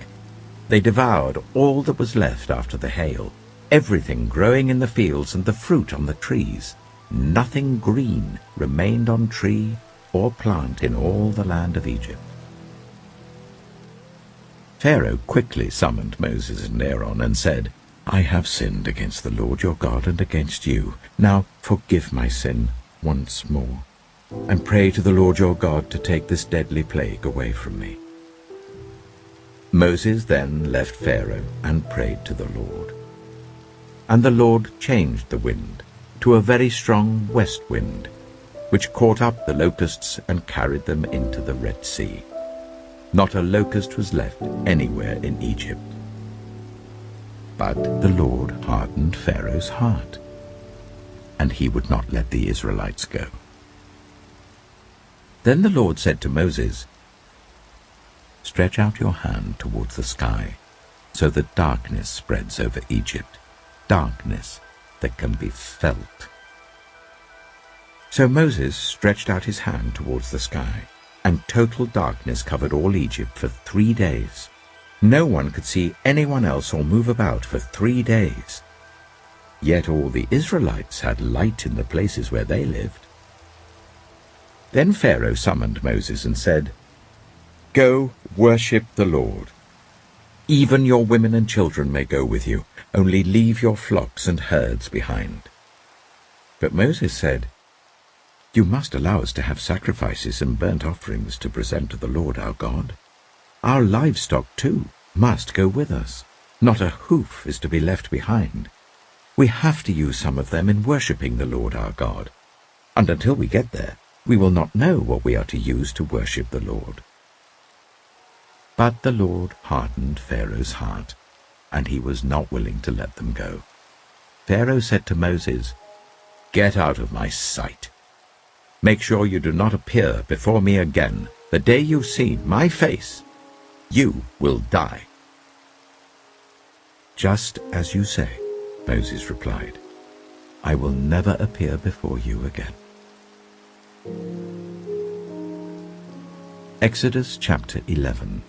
Speaker 1: They devoured all that was left after the hail, everything growing in the fields and the fruit on the trees. Nothing green remained on tree or plant in all the land of Egypt. Pharaoh quickly summoned Moses and Aaron and said, "I have sinned against the Lord your God and against you. Now forgive my sin once more, and pray to the Lord your God to take this deadly plague away from me." Moses then left Pharaoh and prayed to the Lord. And the Lord changed the wind to a very strong west wind, which caught up the locusts and carried them into the Red Sea. Not a locust was left anywhere in Egypt. But the Lord hardened Pharaoh's heart, and he would not let the Israelites go. Then the Lord said to Moses, "Stretch out your hand towards the sky, so that darkness spreads over Egypt, darkness that can be felt." So Moses stretched out his hand towards the sky, and total darkness covered all Egypt for 3 days. No one could see anyone else or move about for 3 days. Yet all the Israelites had light in the places where they lived. Then Pharaoh summoned Moses and said, "Go, worship the Lord. Even your women and children may go with you, only leave your flocks and herds behind." But Moses said, "You must allow us to have sacrifices and burnt offerings to present to the Lord our God. Our livestock, too, must go with us. Not a hoof is to be left behind. We have to use some of them in worshipping the Lord our God. And until we get there, we will not know what we are to use to worship the Lord." But the Lord hardened Pharaoh's heart, and he was not willing to let them go. Pharaoh said to Moses, "Get out of my sight. Make sure you do not appear before me again. The day you see my face, you will die." "Just as you say," Moses replied. "I will never appear before you again." Exodus chapter 11.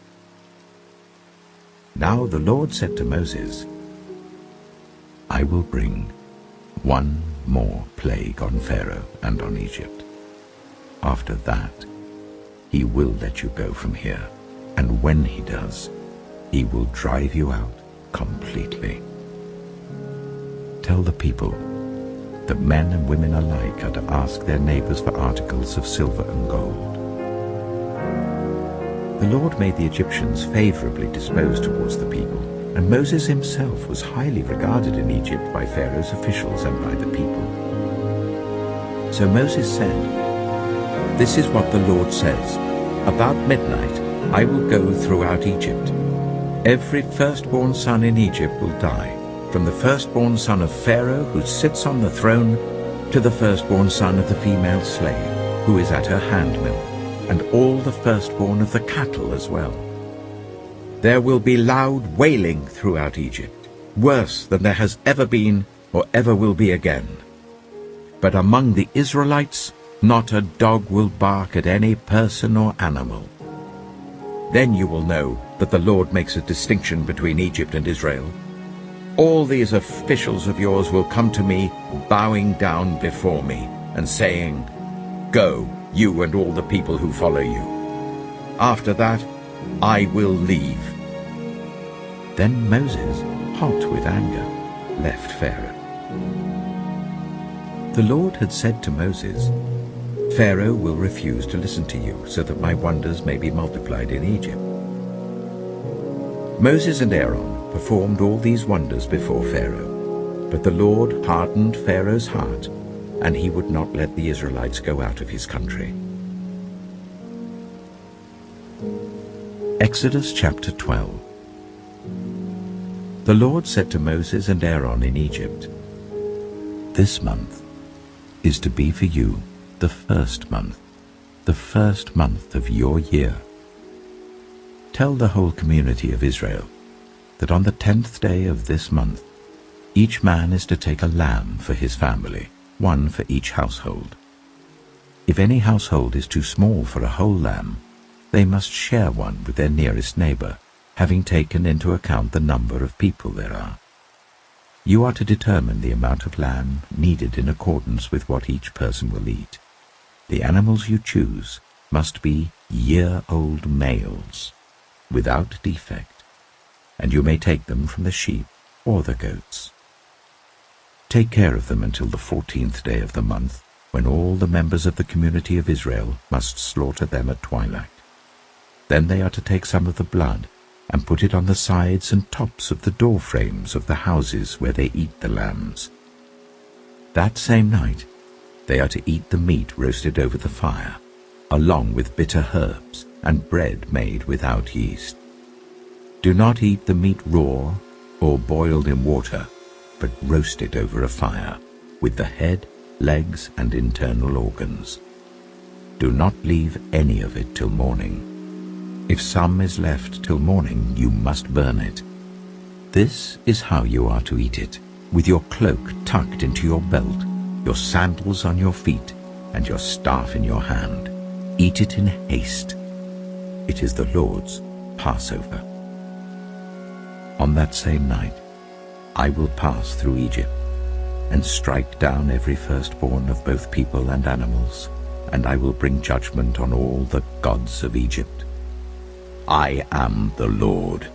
Speaker 1: Now the Lord said to Moses, "I will bring one more plague on Pharaoh and on Egypt. After that, he will let you go from here, and when he does, he will drive you out completely. Tell the people that men and women alike are to ask their neighbors for articles of silver and gold." The Lord made the Egyptians favorably disposed towards the people, and Moses himself was highly regarded in Egypt by Pharaoh's officials and by the people. So Moses said, "This is what the Lord says. About midnight I will go throughout Egypt. Every firstborn son in Egypt will die, from the firstborn son of Pharaoh who sits on the throne to the firstborn son of the female slave who is at her handmill, and all the firstborn of the cattle as well. There will be loud wailing throughout Egypt, worse than there has ever been or ever will be again. But among the Israelites not a dog will bark at any person or animal. Then you will know that the Lord makes a distinction between Egypt and Israel. All these officials of yours will come to me, bowing down before me, and saying, 'Go, you and all the people who follow you.' After that, I will leave." Then Moses, hot with anger, left Pharaoh. The Lord had said to Moses, "Pharaoh will refuse to listen to you, so that my wonders may be multiplied in Egypt." Moses and Aaron performed all these wonders before Pharaoh, but the Lord hardened Pharaoh's heart, and he would not let the Israelites go out of his country. Exodus chapter 12. The Lord said to Moses and Aaron in Egypt, "This month is to be for you the first month of your year. Tell the whole community of Israel that on the 10th day of this month each man is to take a lamb for his family, one for each household. If any household is too small for a whole lamb, they must share one with their nearest neighbor, having taken into account the number of people there are. You are to determine the amount of lamb needed in accordance with what each person will eat. The animals you choose must be year-old males, without defect, and you may take them from the sheep or the goats. Take care of them until the 14th day of the month, when all the members of the community of Israel must slaughter them at twilight. Then they are to take some of the blood and put it on the sides and tops of the door frames of the houses where they eat the lambs. That same night they are to eat the meat roasted over the fire, along with bitter herbs and bread made without yeast. Do not eat the meat raw or boiled in water, but roast it over a fire, with the head, legs, and internal organs. Do not leave any of it till morning. If some is left till morning, you must burn it. This is how you are to eat it, with your cloak tucked into your belt, your sandals on your feet, and your staff in your hand. Eat it in haste. It is the Lord's Passover. On that same night I will pass through Egypt, and strike down every firstborn of both people and animals, and I will bring judgment on all the gods of Egypt. I am the Lord.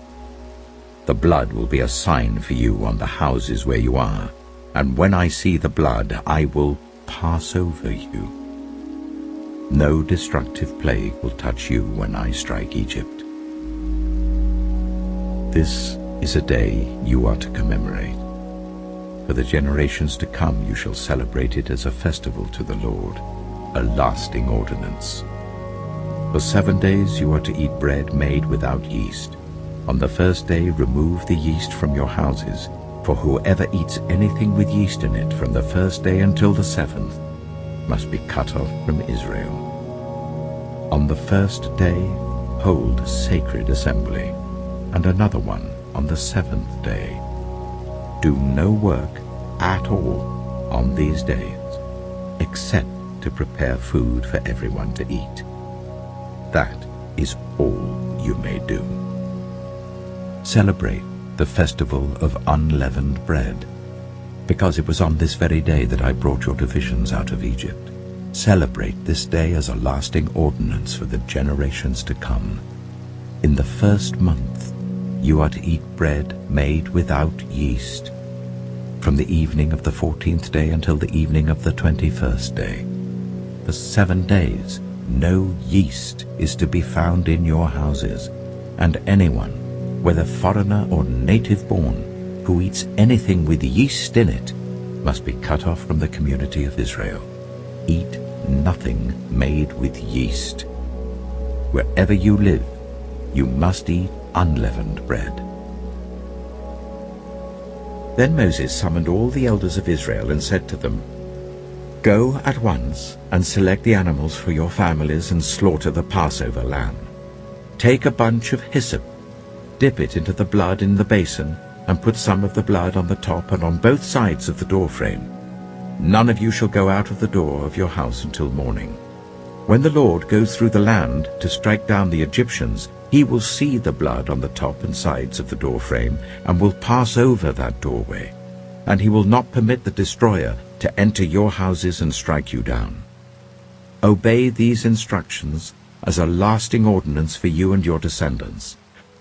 Speaker 1: The blood will be a sign for you on the houses where you are, and when I see the blood, I will pass over you. No destructive plague will touch you when I strike Egypt. This is a day you are to commemorate. For the generations to come you shall celebrate it as a festival to the Lord, a lasting ordinance. For 7 days you are to eat bread made without yeast. On the first day remove the yeast from your houses, for whoever eats anything with yeast in it from the first day until the 7th must be cut off from Israel. On the first day hold a sacred assembly, and another one on the 7th day. Do no work at all on these days, except to prepare food for everyone to eat. That is all you may do. Celebrate the festival of unleavened bread, because it was on this very day that I brought your divisions out of Egypt. Celebrate this day as a lasting ordinance for the generations to come. In the first month you are to eat bread made without yeast, from the evening of the 14th day until the evening of the 21st day. For 7 days no yeast is to be found in your houses, and anyone, whether foreigner or native born, who eats anything with yeast in it must be cut off from the community of Israel. Eat nothing made with yeast. Wherever you live, you must eat unleavened bread. Then Moses summoned all the elders of Israel and said to them, Go at once and select the animals for your families and slaughter the Passover lamb. Take a bunch of hyssop, dip it into the blood in the basin, and put some of the blood on the top and on both sides of the doorframe. None of you shall go out of the door of your house until morning. When the Lord goes through the land to strike down the Egyptians, he will see the blood on the top and sides of the doorframe and will pass over that doorway, and he will not permit the destroyer to enter your houses and strike you down. Obey these instructions as a lasting ordinance for you and your descendants.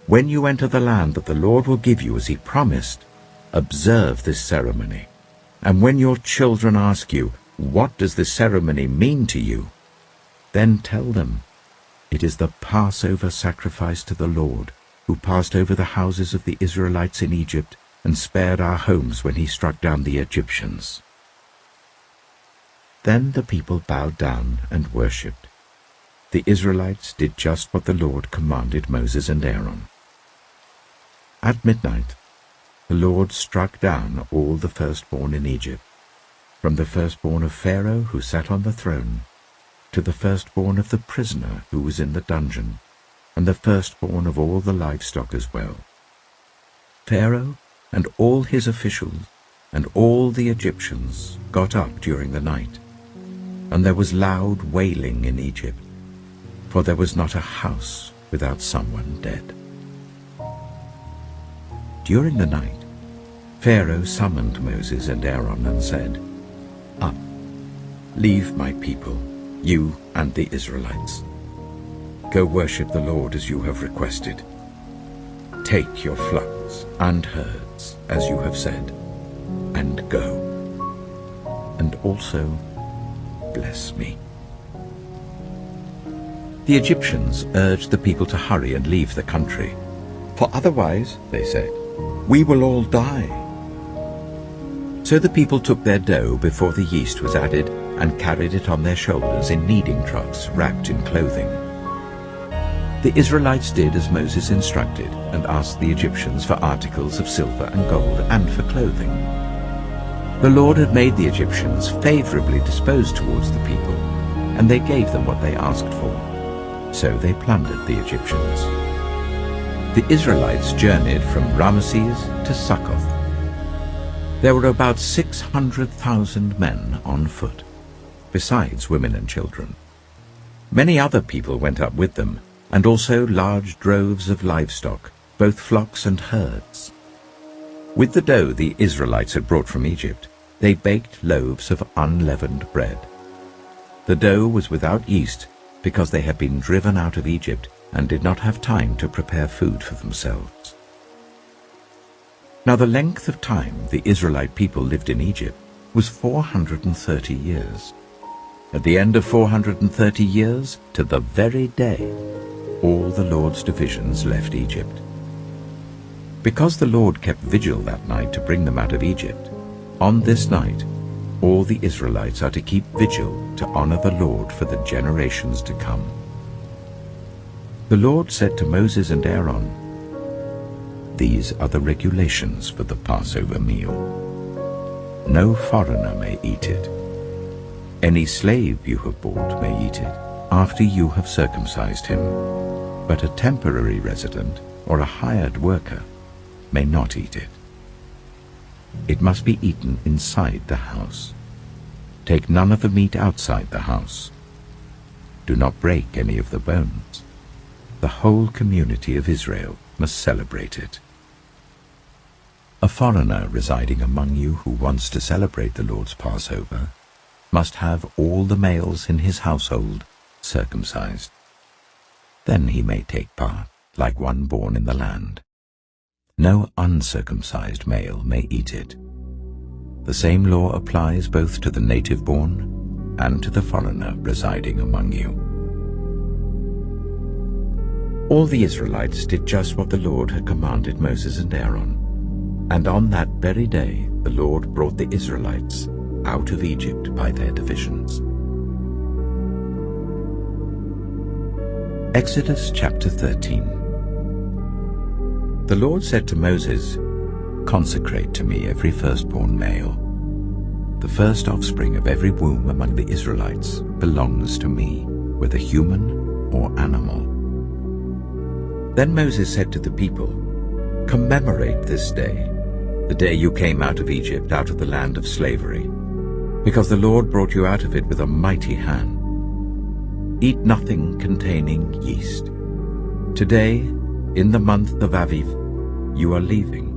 Speaker 1: When you enter the land that the Lord will give you as he promised, observe this ceremony. And when your children ask you, What does this ceremony mean to you? Then tell them, It is the Passover sacrifice to the Lord, who passed over the houses of the Israelites in Egypt and spared our homes when he struck down the Egyptians. Then the people bowed down and worshipped. The Israelites did just what the Lord commanded Moses and Aaron. At midnight, the Lord struck down all the firstborn in Egypt, from the firstborn of Pharaoh who sat on the throne, to the firstborn of the prisoner who was in the dungeon, and the firstborn of all the livestock as well. Pharaoh and all his officials and all the Egyptians got up during the night, and there was loud wailing in Egypt, for there was not a house without someone dead. During the night, Pharaoh summoned Moses and Aaron and said, Up, leave my people, you and the Israelites. Go worship the Lord as you have requested. Take your flocks and herds, as you have said, and go. And also bless me. The Egyptians urged the people to hurry and leave the country, for otherwise, they said, we will all die. So the people took their dough before the yeast was added and carried it on their shoulders in kneading troughs wrapped in clothing. The Israelites did as Moses instructed and asked the Egyptians for articles of silver and gold and for clothing. The Lord had made the Egyptians favorably disposed towards the people, and they gave them what they asked for. So they plundered the Egyptians. The Israelites journeyed from Ramesses to Succoth. There were about 600,000 men on foot, besides women and children. Many other people went up with them, and also large droves of livestock, both flocks and herds. With the dough the Israelites had brought from Egypt, they baked loaves of unleavened bread. The dough was without yeast because they had been driven out of Egypt and did not have time to prepare food for themselves. Now the length of time the Israelite people lived in Egypt was 430 years. At the end of 430 years, to the very day, all the Lord's divisions left Egypt. Because the Lord kept vigil that night to bring them out of Egypt, on this night all the Israelites are to keep vigil to honor the Lord for the generations to come. The Lord said to Moses and Aaron, "These are the regulations for the Passover meal. No foreigner may eat it. Any slave you have bought may eat it after you have circumcised him, but a temporary resident or a hired worker may not eat it. It must be eaten inside the house. Take none of the meat outside the house. Do not break any of the bones. The whole community of Israel must celebrate it. A foreigner residing among you who wants to celebrate the Lord's Passover must have all the males in his household circumcised. Then he may take part, like one born in the land. No uncircumcised male may eat it. The same law applies both to the native-born and to the foreigner residing among you." All the Israelites did just what the Lord had commanded Moses and Aaron, and on that very day the Lord brought the Israelites out of Egypt by their divisions. Exodus chapter 13. The Lord said to Moses, "Consecrate to me every firstborn male. The first offspring of every womb among the Israelites belongs to me, whether human or animal." Then Moses said to the people, "Commemorate this day, the day you came out of Egypt, out of the land of slavery, because the Lord brought you out of it with a mighty hand. Eat nothing containing yeast. Today, in the month of Aviv, you are leaving.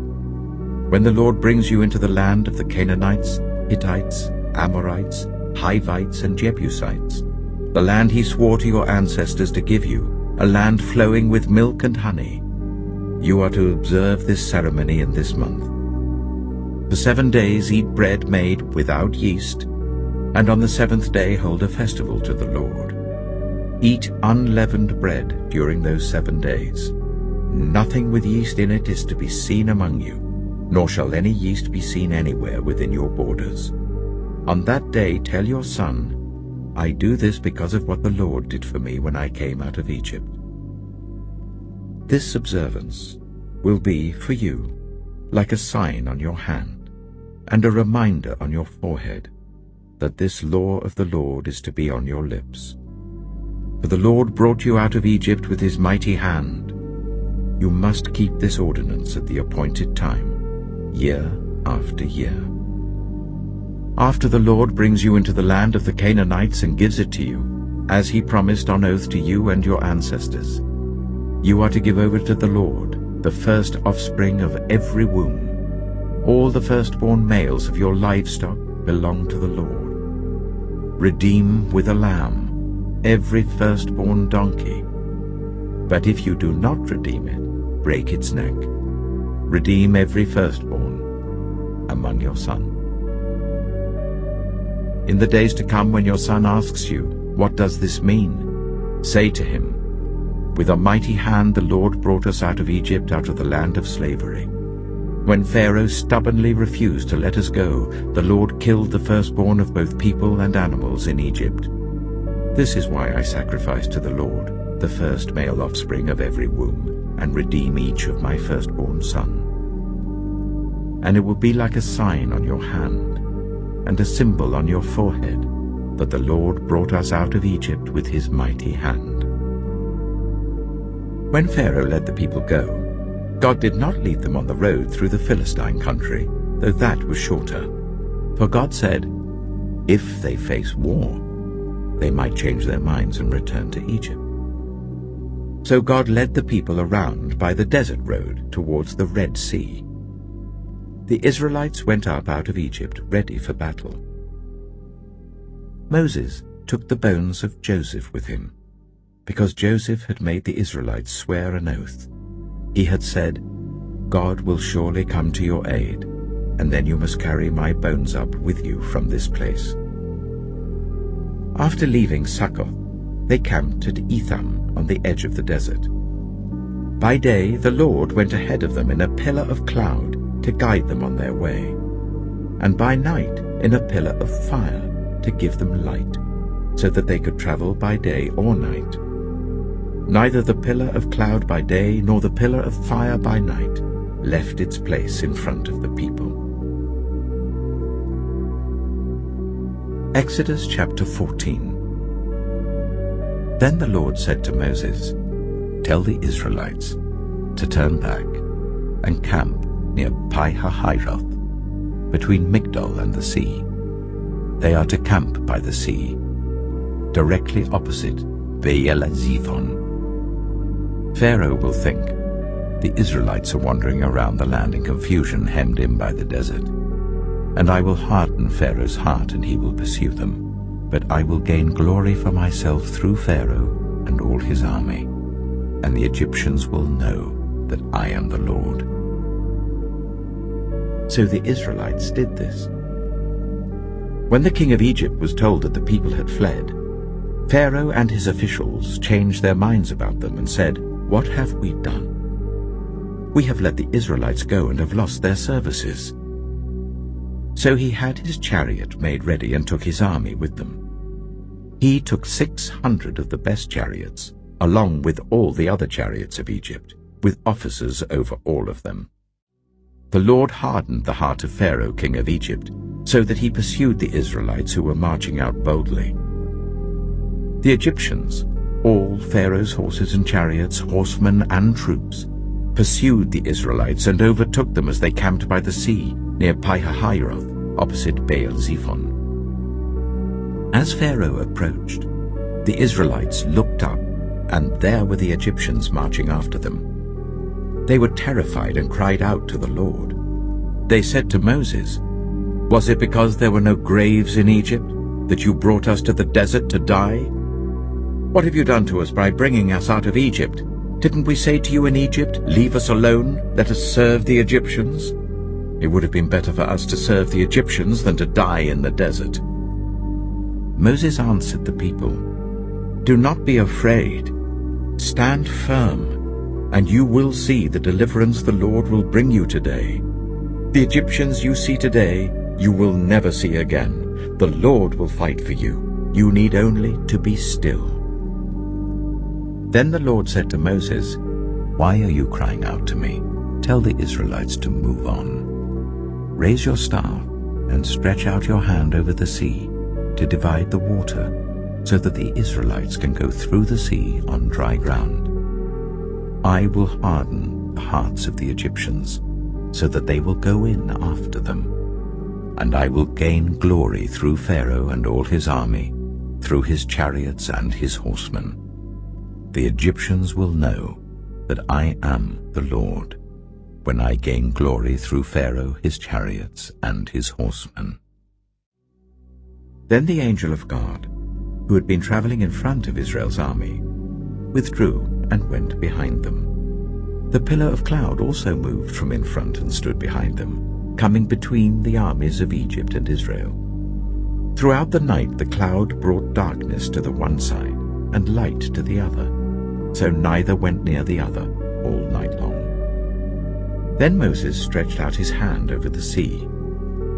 Speaker 1: When the Lord brings you into the land of the Canaanites, Hittites, Amorites, Hivites, and Jebusites, the land he swore to your ancestors to give you, a land flowing with milk and honey, you are to observe this ceremony in this month. For 7 days eat bread made without yeast, and on the 7th day hold a festival to the Lord. Eat unleavened bread during those 7 days. Nothing with yeast in it is to be seen among you, nor shall any yeast be seen anywhere within your borders. On that day tell your son, 'I do this because of what the Lord did for me when I came out of Egypt.' This observance will be for you like a sign on your hand and a reminder on your forehead that this law of the Lord is to be on your lips. For the Lord brought you out of Egypt with his mighty hand. You must keep this ordinance at the appointed time, year after year. After the Lord brings you into the land of the Canaanites and gives it to you, as he promised on oath to you and your ancestors, you are to give over to the Lord the first offspring of every womb. All the firstborn males of your livestock belong to the Lord. Redeem with a lamb every firstborn donkey. But if you do not redeem it, break its neck. Redeem every firstborn among your sons. In the days to come, when your son asks you, 'What does this mean?' say to him, With a mighty hand the Lord brought us out of Egypt, out of the land of slavery. When Pharaoh stubbornly refused to let us go, the Lord killed the firstborn of both people and animals in Egypt. This is why I sacrifice to the Lord the first male offspring of every womb, and redeem each of my firstborn son. And it will be like a sign on your hand, and a symbol on your forehead, that the Lord brought us out of Egypt with his mighty hand. When Pharaoh let the people go, God did not lead them on the road through the Philistine country, though that was shorter. For God said, if they face war, they might change their minds and return to Egypt. So God led the people around by the desert road towards the Red Sea. The Israelites went up out of Egypt ready for battle. Moses took the bones of Joseph with him, because Joseph had made the Israelites swear an oath. He had said, God will surely come to your aid, and then you must carry my bones up with you from this place. After leaving Succoth, they camped at Etham on the edge of the desert. By day the Lord went ahead of them in a pillar of cloud to guide them on their way, and by night in a pillar of fire to give them light, so that they could travel by day or night. Neither the pillar of cloud by day nor the pillar of fire by night left its place in front of the people. Exodus chapter 14. Then the Lord said to Moses, tell the Israelites to turn back and camp near Pi-hahiroth, between Migdol and the sea. They are to camp by the sea, directly opposite Baal-zephon. Pharaoh will think, the Israelites are wandering around the land in confusion, hemmed in by the desert. And I will harden Pharaoh's heart, and he will pursue them. But I will gain glory for myself through Pharaoh and all his army, and the Egyptians will know that I am the Lord. So the Israelites did this. When the king of Egypt was told that the people had fled, Pharaoh and his officials changed their minds about them and said, what have we done? We have let the Israelites go and have lost their services. So he had his chariot made ready and took his army with them. He took 600 of the best chariots, along with all the other chariots of Egypt, with officers over all of them. The Lord hardened the heart of Pharaoh, king of Egypt, so that he pursued the Israelites who were marching out boldly. The Egyptians, all Pharaoh's horses and chariots, horsemen and troops, pursued the Israelites and overtook them as they camped by the sea near Pi-hahiroth, opposite Baal-zephon. As Pharaoh approached, the Israelites looked up, and there were the Egyptians marching after them. They were terrified and cried out to the Lord. They said to Moses, was it because there were no graves in Egypt that you brought us to the desert to die? What have you done to us by bringing us out of Egypt? Didn't we say to you in Egypt, leave us alone, let us serve the Egyptians? It would have been better for us to serve the Egyptians than to die in the desert. Moses answered the people, do not be afraid. Stand firm, and you will see the deliverance the Lord will bring you today. The Egyptians you see today, you will never see again. The Lord will fight for you. You need only to be still. Then the Lord said to Moses, why are you crying out to me? Tell the Israelites to move on. Raise your staff and stretch out your hand over the sea to divide the water, so that the Israelites can go through the sea on dry ground. I will harden the hearts of the Egyptians, so that they will go in after them. And I will gain glory through Pharaoh and all his army, through his chariots and his horsemen. The Egyptians will know that I am the Lord, when I gain glory through Pharaoh, his chariots, and his horsemen. Then the angel of God, who had been traveling in front of Israel's army, withdrew and went behind them. The pillar of cloud also moved from in front and stood behind them, coming between the armies of Egypt and Israel. Throughout the night the cloud brought darkness to the one side and light to the other, so neither went near the other all night long. Then Moses stretched out his hand over the sea,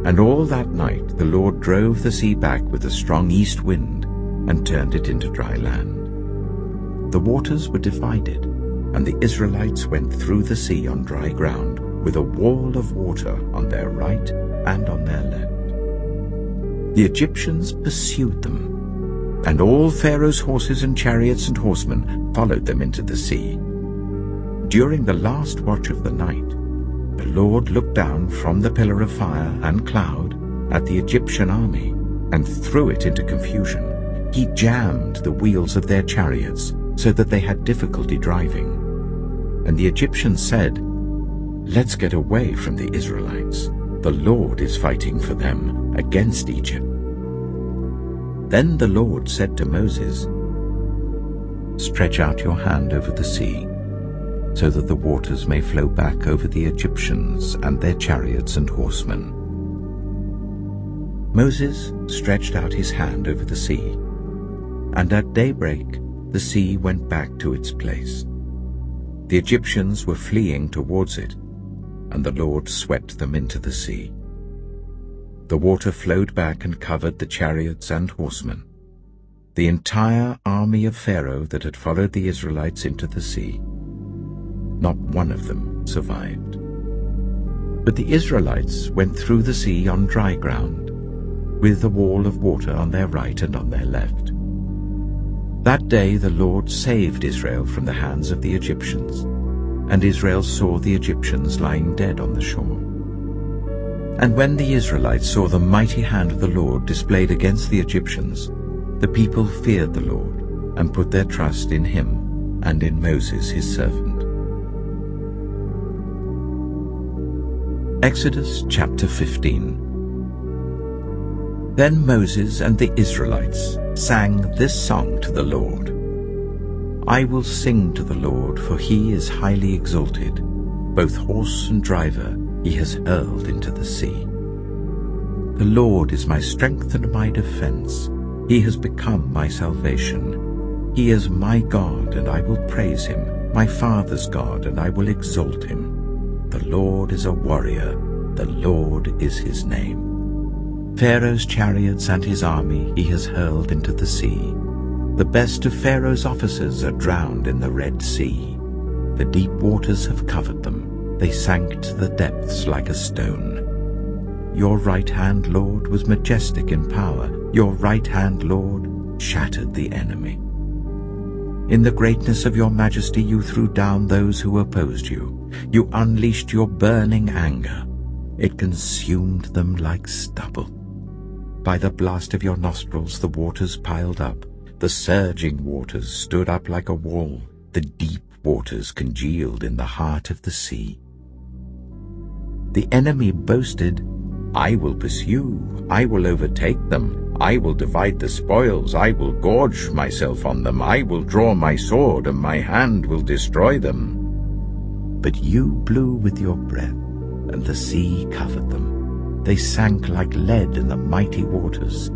Speaker 1: and all that night the Lord drove the sea back with a strong east wind and turned it into dry land. The waters were divided, and the Israelites went through the sea on dry ground, with a wall of water on their right and on their left. The Egyptians pursued them, and all Pharaoh's horses and chariots and horsemen followed them into the sea. During the last watch of the night, the Lord looked down from the pillar of fire and cloud at the Egyptian army and threw it into confusion. He jammed the wheels of their chariots so that they had difficulty driving. And the Egyptians said, "Let's get away from the Israelites. The Lord is fighting for them against Egypt." Then the Lord said to Moses, "Stretch out your hand over the sea, so that the waters may flow back over the Egyptians and their chariots and horsemen." Moses stretched out his hand over the sea, and at daybreak the sea went back to its place. The Egyptians were fleeing towards it, and the Lord swept them into the sea. The water flowed back and covered the chariots and horsemen. The entire army of Pharaoh that had followed the Israelites into the sea. Not one of them survived. But the Israelites went through the sea on dry ground, with a wall of water on their right and on their left. That day the Lord saved Israel from the hands of the Egyptians, and Israel saw the Egyptians lying dead on the shore. And when the Israelites saw the mighty hand of the Lord displayed against the Egyptians, the people feared the Lord and put their trust in him and in Moses his servant. Exodus chapter 15. Then Moses and the Israelites sang this song to the Lord. "I will sing to the Lord, for he is highly exalted. Both horse and driver he has hurled into the sea. The Lord is my strength and my defense. He has become my salvation. He is my God, and I will praise him, my father's God, and I will exalt him. The Lord is a warrior. The Lord is his name. Pharaoh's chariots and his army he has hurled into the sea. The best of Pharaoh's officers are drowned in the Red Sea. The deep waters have covered them. They sank to the depths like a stone. Your right hand, Lord, was majestic in power. Your right hand, Lord, shattered the enemy. In the greatness of your majesty you threw down those who opposed you. You unleashed your burning anger. It consumed them like stubble. By the blast of your nostrils the waters piled up. The surging waters stood up like a wall. The deep waters congealed in the heart of the sea. The enemy boasted, "I will pursue, I will overtake them, I will divide the spoils, I will gorge myself on them, I will draw my sword, and my hand will destroy them." But you blew with your breath, and the sea covered them. They sank like lead in the mighty waters.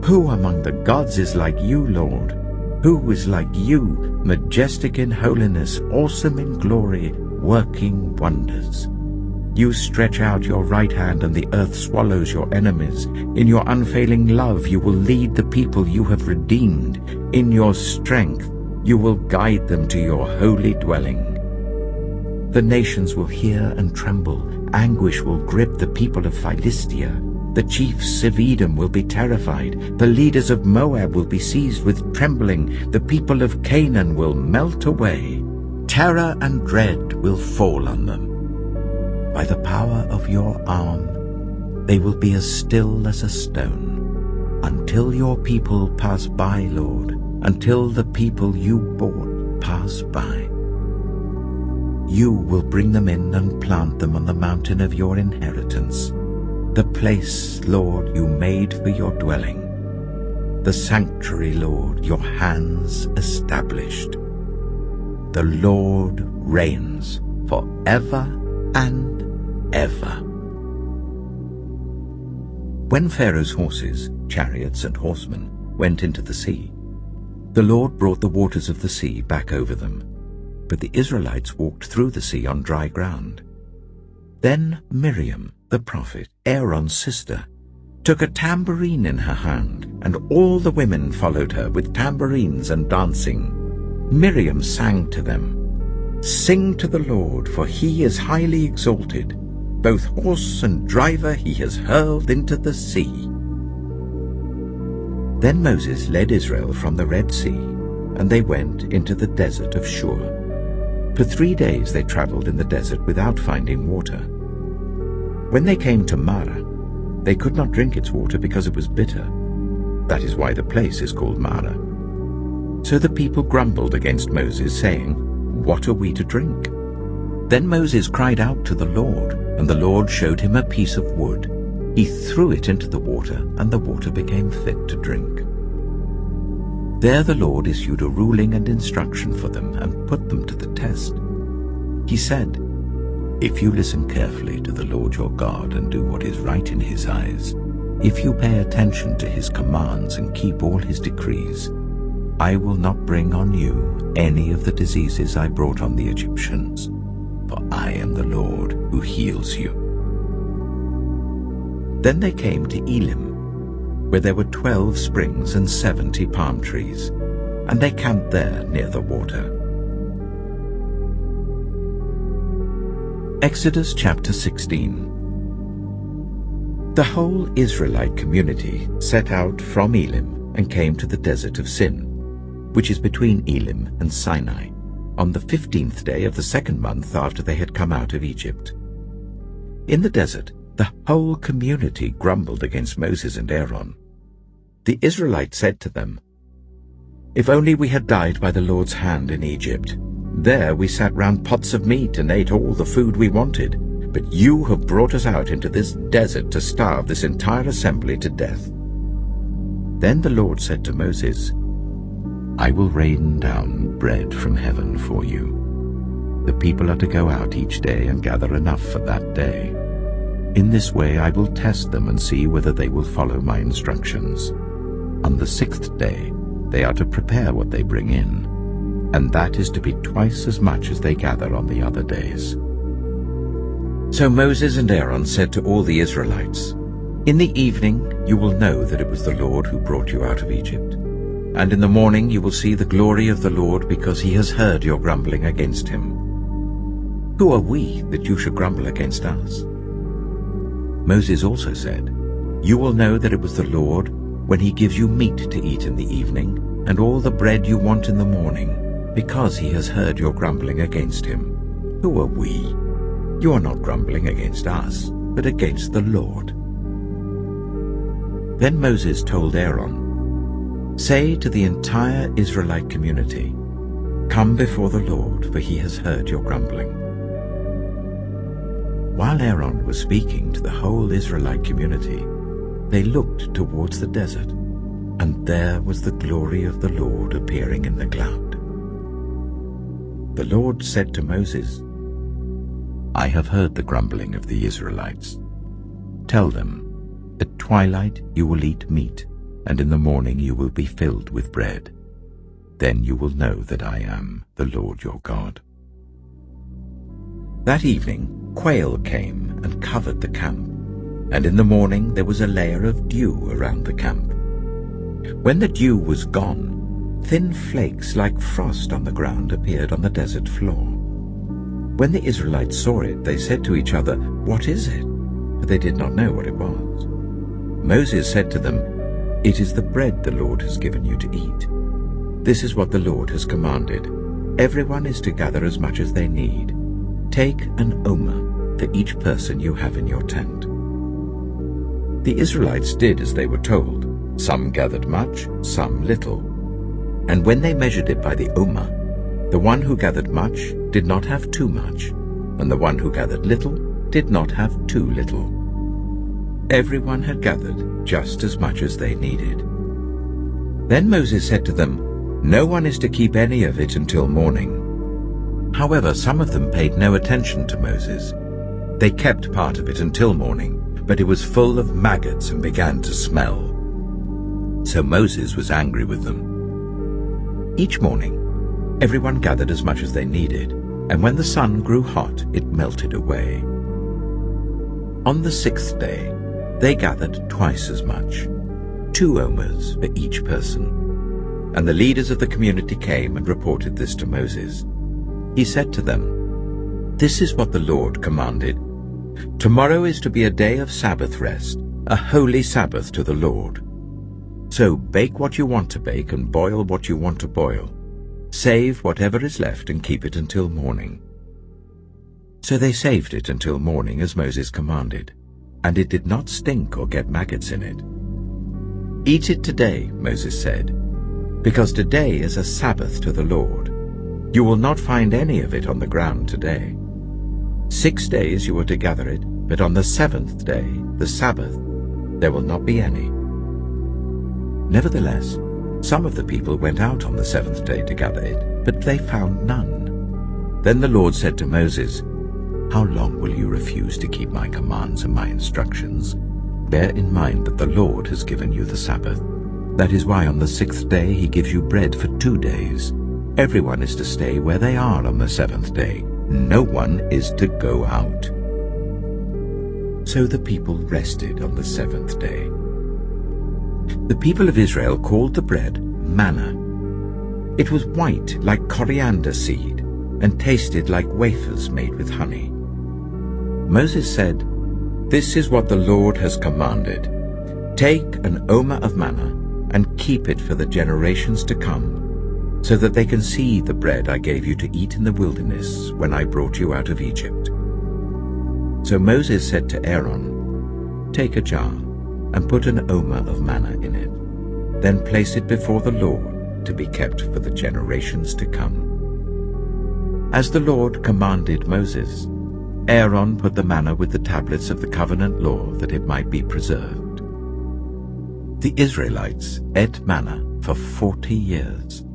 Speaker 1: Who among the gods is like you, Lord? Who is like you, majestic in holiness, awesome in glory, working wonders? You stretch out your right hand, and the earth swallows your enemies. In your unfailing love you will lead the people you have redeemed. In your strength you will guide them to your holy dwelling. The nations will hear and tremble. Anguish will grip the people of Philistia. The chiefs of Edom will be terrified. The leaders of Moab will be seized with trembling. The people of Canaan will melt away. Terror and dread will fall on them. By the power of your arm, they will be as still as a stone, until your people pass by, Lord, until the people you bought pass by. You will bring them in and plant them on the mountain of your inheritance, the place, Lord, you made for your dwelling, the sanctuary, Lord, your hands established. The Lord reigns forever and ever. When Pharaoh's horses, chariots, and horsemen went into the sea, the Lord brought the waters of the sea back over them, but the Israelites walked through the sea on dry ground. Then Miriam, the prophet, Aaron's sister, took a tambourine in her hand, and all the women followed her with tambourines and dancing. Miriam sang to them, "Sing to the Lord, for he is highly exalted. Both horse and driver he has hurled into the sea." Then Moses led Israel from the Red Sea, and they went into the desert of Shur. For 3 days they traveled in the desert without finding water. When they came to Marah, they could not drink its water because it was bitter. That is why the place is called Marah. So the people grumbled against Moses, saying, "What are we to drink?" Then Moses cried out to the Lord, and the Lord showed him a piece of wood. He threw it into the water, and the water became fit to drink. There the Lord issued a ruling and instruction for them and put them to the test. He said, "If you listen carefully to the Lord your God and do what is right in his eyes, if you pay attention to his commands and keep all his decrees, I will not bring on you any of the diseases I brought on the Egyptians, for I am the Lord who heals you." Then they came to Elim, where there were 12 springs and 70 palm trees, and they camped there near the water. Exodus chapter 16. The whole Israelite community set out from Elim and came to the desert of Sin, which is between Elim and Sinai, on the 15th day of the 2nd month after they had come out of Egypt. In the desert, the whole community grumbled against Moses and Aaron. The Israelites said to them, "If only we had died by the Lord's hand in Egypt. There we sat round pots of meat and ate all the food we wanted. But you have brought us out into this desert to starve this entire assembly to death." Then the Lord said to Moses, "I will rain down bread from heaven for you. The people are to go out each day and gather enough for that day. In this way I will test them and see whether they will follow my instructions. On the 6th day they are to prepare what they bring in, and that is to be twice as much as they gather on the other days." So Moses and Aaron said to all the Israelites, "In the evening you will know that it was the Lord who brought you out of Egypt. And in the morning you will see the glory of the Lord, because he has heard your grumbling against him. Who are we that you should grumble against us?" Moses also said, "You will know that it was the Lord when he gives you meat to eat in the evening, and all the bread you want in the morning, because he has heard your grumbling against him. Who are we? You are not grumbling against us, but against the Lord." Then Moses told Aaron, "Say to the entire Israelite community, 'Come before the Lord, for he has heard your grumbling.'" While Aaron was speaking to the whole Israelite community, they looked towards the desert, and there was the glory of the Lord appearing in the cloud. The Lord said to Moses, "I have heard the grumbling of the Israelites. Tell them, at twilight you will eat meat, and in the morning you will be filled with bread. Then you will know that I am the Lord your God." That evening quail came and covered the camp, and in the morning there was a layer of dew around the camp. When the dew was gone, thin flakes like frost on the ground appeared on the desert floor. When the Israelites saw it, they said to each other, "What is it?" But they did not know what it was. Moses said to them, "It is the bread the Lord has given you to eat. This is what the Lord has commanded. Everyone is to gather as much as they need. Take an omer for each person you have in your tent." The Israelites did as they were told. Some gathered much, some little. And when they measured it by the omer, the one who gathered much did not have too much, and the one who gathered little did not have too little. Everyone had gathered just as much as they needed. Then Moses said to them, "No one is to keep any of it until morning." However, some of them paid no attention to Moses. They kept part of it until morning, but it was full of maggots and began to smell. So Moses was angry with them. Each morning, Everyone gathered as much as they needed, and when the sun grew hot, it melted away. On the 6th day, they gathered twice as much, 2 omers for each person. And the leaders of the community came and reported this to Moses. He said to them, "This is what the Lord commanded. Tomorrow is to be a day of Sabbath rest, a holy Sabbath to the Lord. So bake what you want to bake and boil what you want to boil. Save whatever is left and keep it until morning." So they saved it until morning as Moses commanded, and it did not stink or get maggots in it. "Eat it today," Moses said, "because today is a Sabbath to the Lord. You will not find any of it on the ground today. 6 days you are to gather it, but on the 7th day, the Sabbath, there will not be any." Nevertheless, some of the people went out on the 7th day to gather it, but they found none. Then the Lord said to Moses, "How long will you refuse to keep my commands and my instructions? Bear in mind that the Lord has given you the Sabbath. That is why on the 6th day he gives you bread for 2 days. Everyone is to stay where they are on the 7th day. No one is to go out." So the people rested on the 7th day. The people of Israel called the bread manna. It was white like coriander seed and tasted like wafers made with honey. Moses said, "This is what the Lord has commanded. Take an omer of manna and keep it for the generations to come, so that they can see the bread I gave you to eat in the wilderness when I brought you out of Egypt." So Moses said to Aaron, "Take a jar and put an omer of manna in it. Then place it before the Lord to be kept for the generations to come." As the Lord commanded Moses, Aaron put the manna with the tablets of the covenant law that it might be preserved. The Israelites ate manna for 40 years,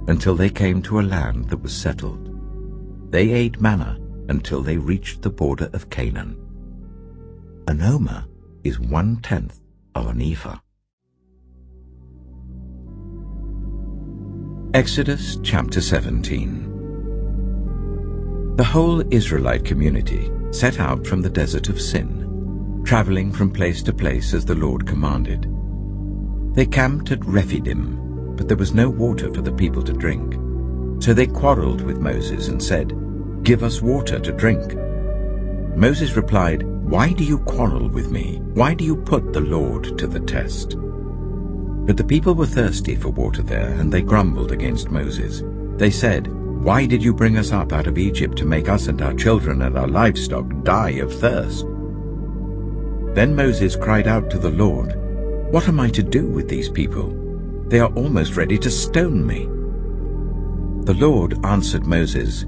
Speaker 1: until they came to a land that was settled. They ate manna until they reached the border of Canaan. An omer is 1/10 of an ephah. Exodus chapter 17. The whole Israelite community set out from the desert of Sin, traveling from place to place as the Lord commanded. They camped at Rephidim, but there was no water for the people to drink. So they quarreled with Moses and said, "Give us water to drink." Moses replied, "Why do you quarrel with me? Why do you put the Lord to the test?" But the people were thirsty for water there, and they grumbled against Moses. They said, "Why did you bring us up out of Egypt to make us and our children and our livestock die of thirst?" Then Moses cried out to the Lord, "What am I to do with these people? They are almost ready to stone me." The Lord answered Moses,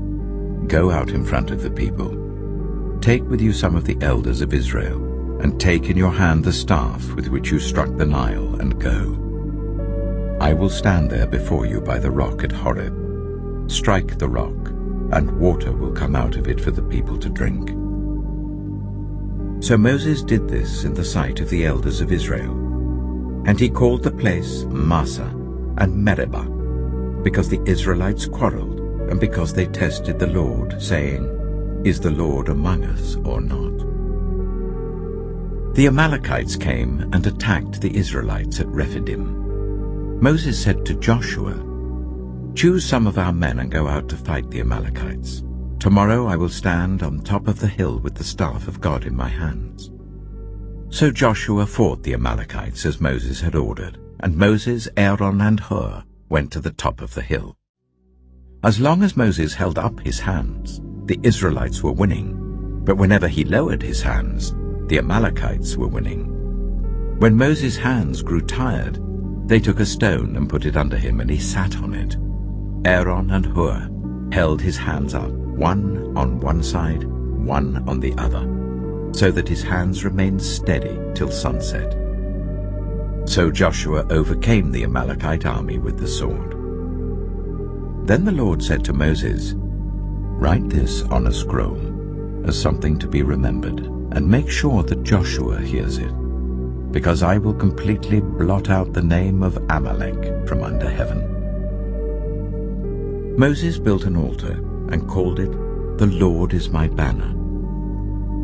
Speaker 1: "Go out in front of the people. Take with you some of the elders of Israel, and take in your hand the staff with which you struck the Nile, and go. I will stand there before you by the rock at Horeb. Strike the rock, and water will come out of it for the people to drink." So Moses did this in the sight of the elders of Israel. And he called the place Massah and Meribah, because the Israelites quarreled, and because they tested the Lord, saying, "Is the Lord among us or not?" The Amalekites came and attacked the Israelites at Rephidim. Moses said to Joshua, "Choose some of our men and go out to fight the Amalekites. Tomorrow I will stand on top of the hill with the staff of God in my hands." So Joshua fought the Amalekites as Moses had ordered, and Moses, Aaron, and Hur went to the top of the hill. As long as Moses held up his hands, the Israelites were winning, but whenever he lowered his hands, the Amalekites were winning. When Moses' hands grew tired, they took a stone and put it under him, and he sat on it. Aaron and Hur held his hands up, one on one side, one on the other, so that his hands remained steady till sunset. So Joshua overcame the Amalekite army with the sword. Then the Lord said to Moses, "Write this on a scroll as something to be remembered, and make sure that Joshua hears it, because I will completely blot out the name of Amalek from under heaven." Moses built an altar and called it, "The Lord is my banner."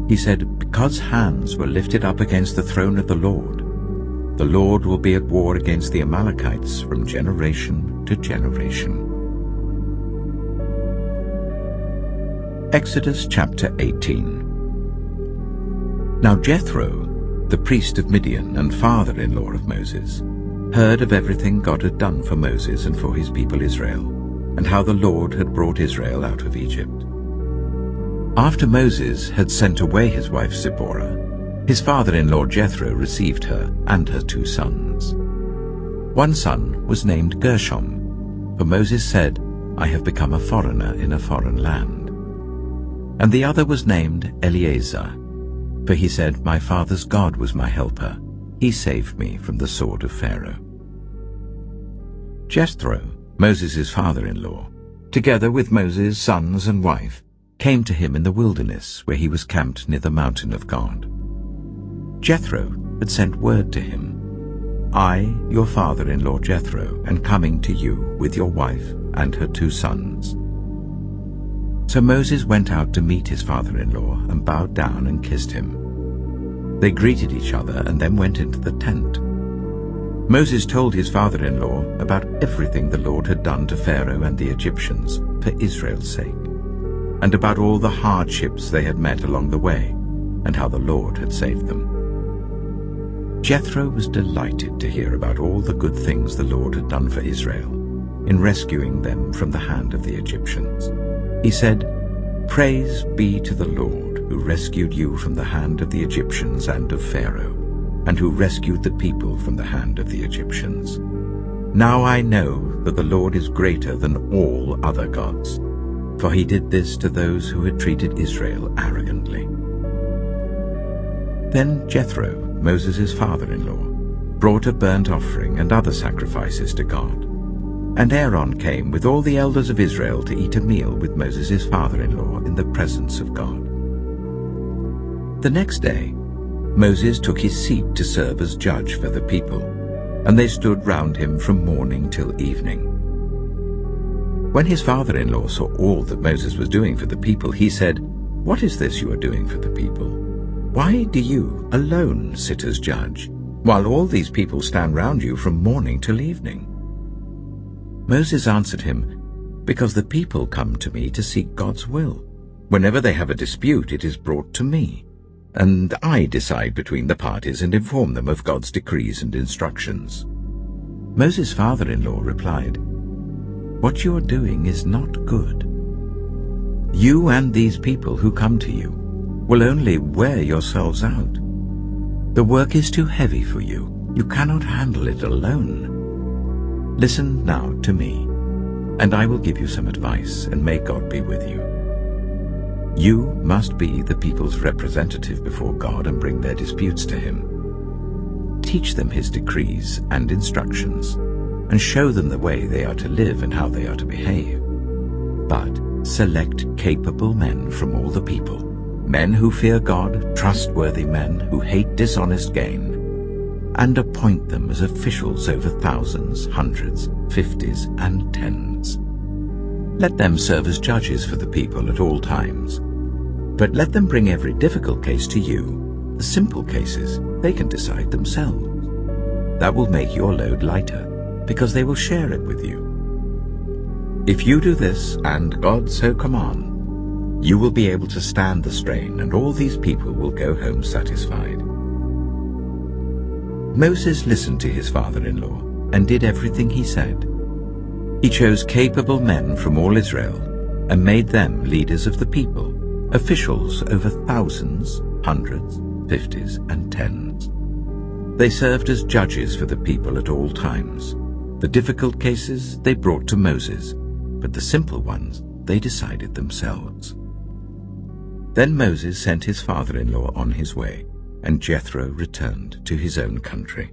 Speaker 1: He said, "Because hands were lifted up against the throne of the Lord will be at war against the Amalekites from generation to generation." Exodus chapter 18. Now Jethro, the priest of Midian and father-in-law of Moses, heard of everything God had done for Moses and for his people Israel, and how the Lord had brought Israel out of Egypt. After Moses had sent away his wife Zipporah, his father-in-law Jethro received her and her 2 sons. One son was named Gershom, for Moses said, "I have become a foreigner in a foreign land." And the other was named Eleazar, for he said, "My father's God was my helper. He saved me from the sword of Pharaoh." Jethro, Moses' father-in-law, together with Moses' sons and wife, came to him in the wilderness where he was camped near the mountain of God. Jethro had sent word to him, "I, your father-in-law Jethro, am coming to you with your wife and her 2 sons." So Moses went out to meet his father-in-law and bowed down and kissed him. They greeted each other and then went into the tent. Moses told his father-in-law about everything the Lord had done to Pharaoh and the Egyptians for Israel's sake, and about all the hardships they had met along the way, and how the Lord had saved them. Jethro was delighted to hear about all the good things the Lord had done for Israel in rescuing them from the hand of the Egyptians. He said, "Praise be to the Lord who rescued you from the hand of the Egyptians and of Pharaoh, and who rescued the people from the hand of the Egyptians. Now I know that the Lord is greater than all other gods, for he did this to those who had treated Israel arrogantly." Then Jethro, Moses' father-in-law, brought a burnt offering and other sacrifices to God. And Aaron came with all the elders of Israel to eat a meal with Moses' father-in-law in the presence of God. The next day, Moses took his seat to serve as judge for the people, and they stood round him from morning till evening. When his father-in-law saw all that Moses was doing for the people, he said, "What is this you are doing for the people? Why do you alone sit as judge, while all these people stand round you from morning till evening?" Moses answered him, "Because the people come to me to seek God's will. Whenever they have a dispute, it is brought to me, and I decide between the parties and inform them of God's decrees and instructions." Moses' father-in-law replied, "What you are doing is not good. You and these people who come to you will only wear yourselves out. The work is too heavy for you. You cannot handle it alone. Listen now to me, and I will give you some advice, and may God be with you. You must be the people's representative before God and bring their disputes to him. Teach them his decrees and instructions, and show them the way they are to live and how they are to behave. But select capable men from all the people, men who fear God, trustworthy men who hate dishonest gain, and appoint them as officials over thousands, hundreds, fifties, and tens. Let them serve as judges for the people at all times. But let them bring every difficult case to you. The simple cases they can decide themselves. That will make your load lighter, because they will share it with you. If you do this, and God so command, you will be able to stand the strain, and all these people will go home satisfied." Moses listened to his father-in-law and did everything he said. He chose capable men from all Israel and made them leaders of the people, officials over thousands, hundreds, fifties, and tens. They served as judges for the people at all times. The difficult cases they brought to Moses, but the simple ones they decided themselves. Then Moses sent his father-in-law on his way, and Jethro returned to his own country.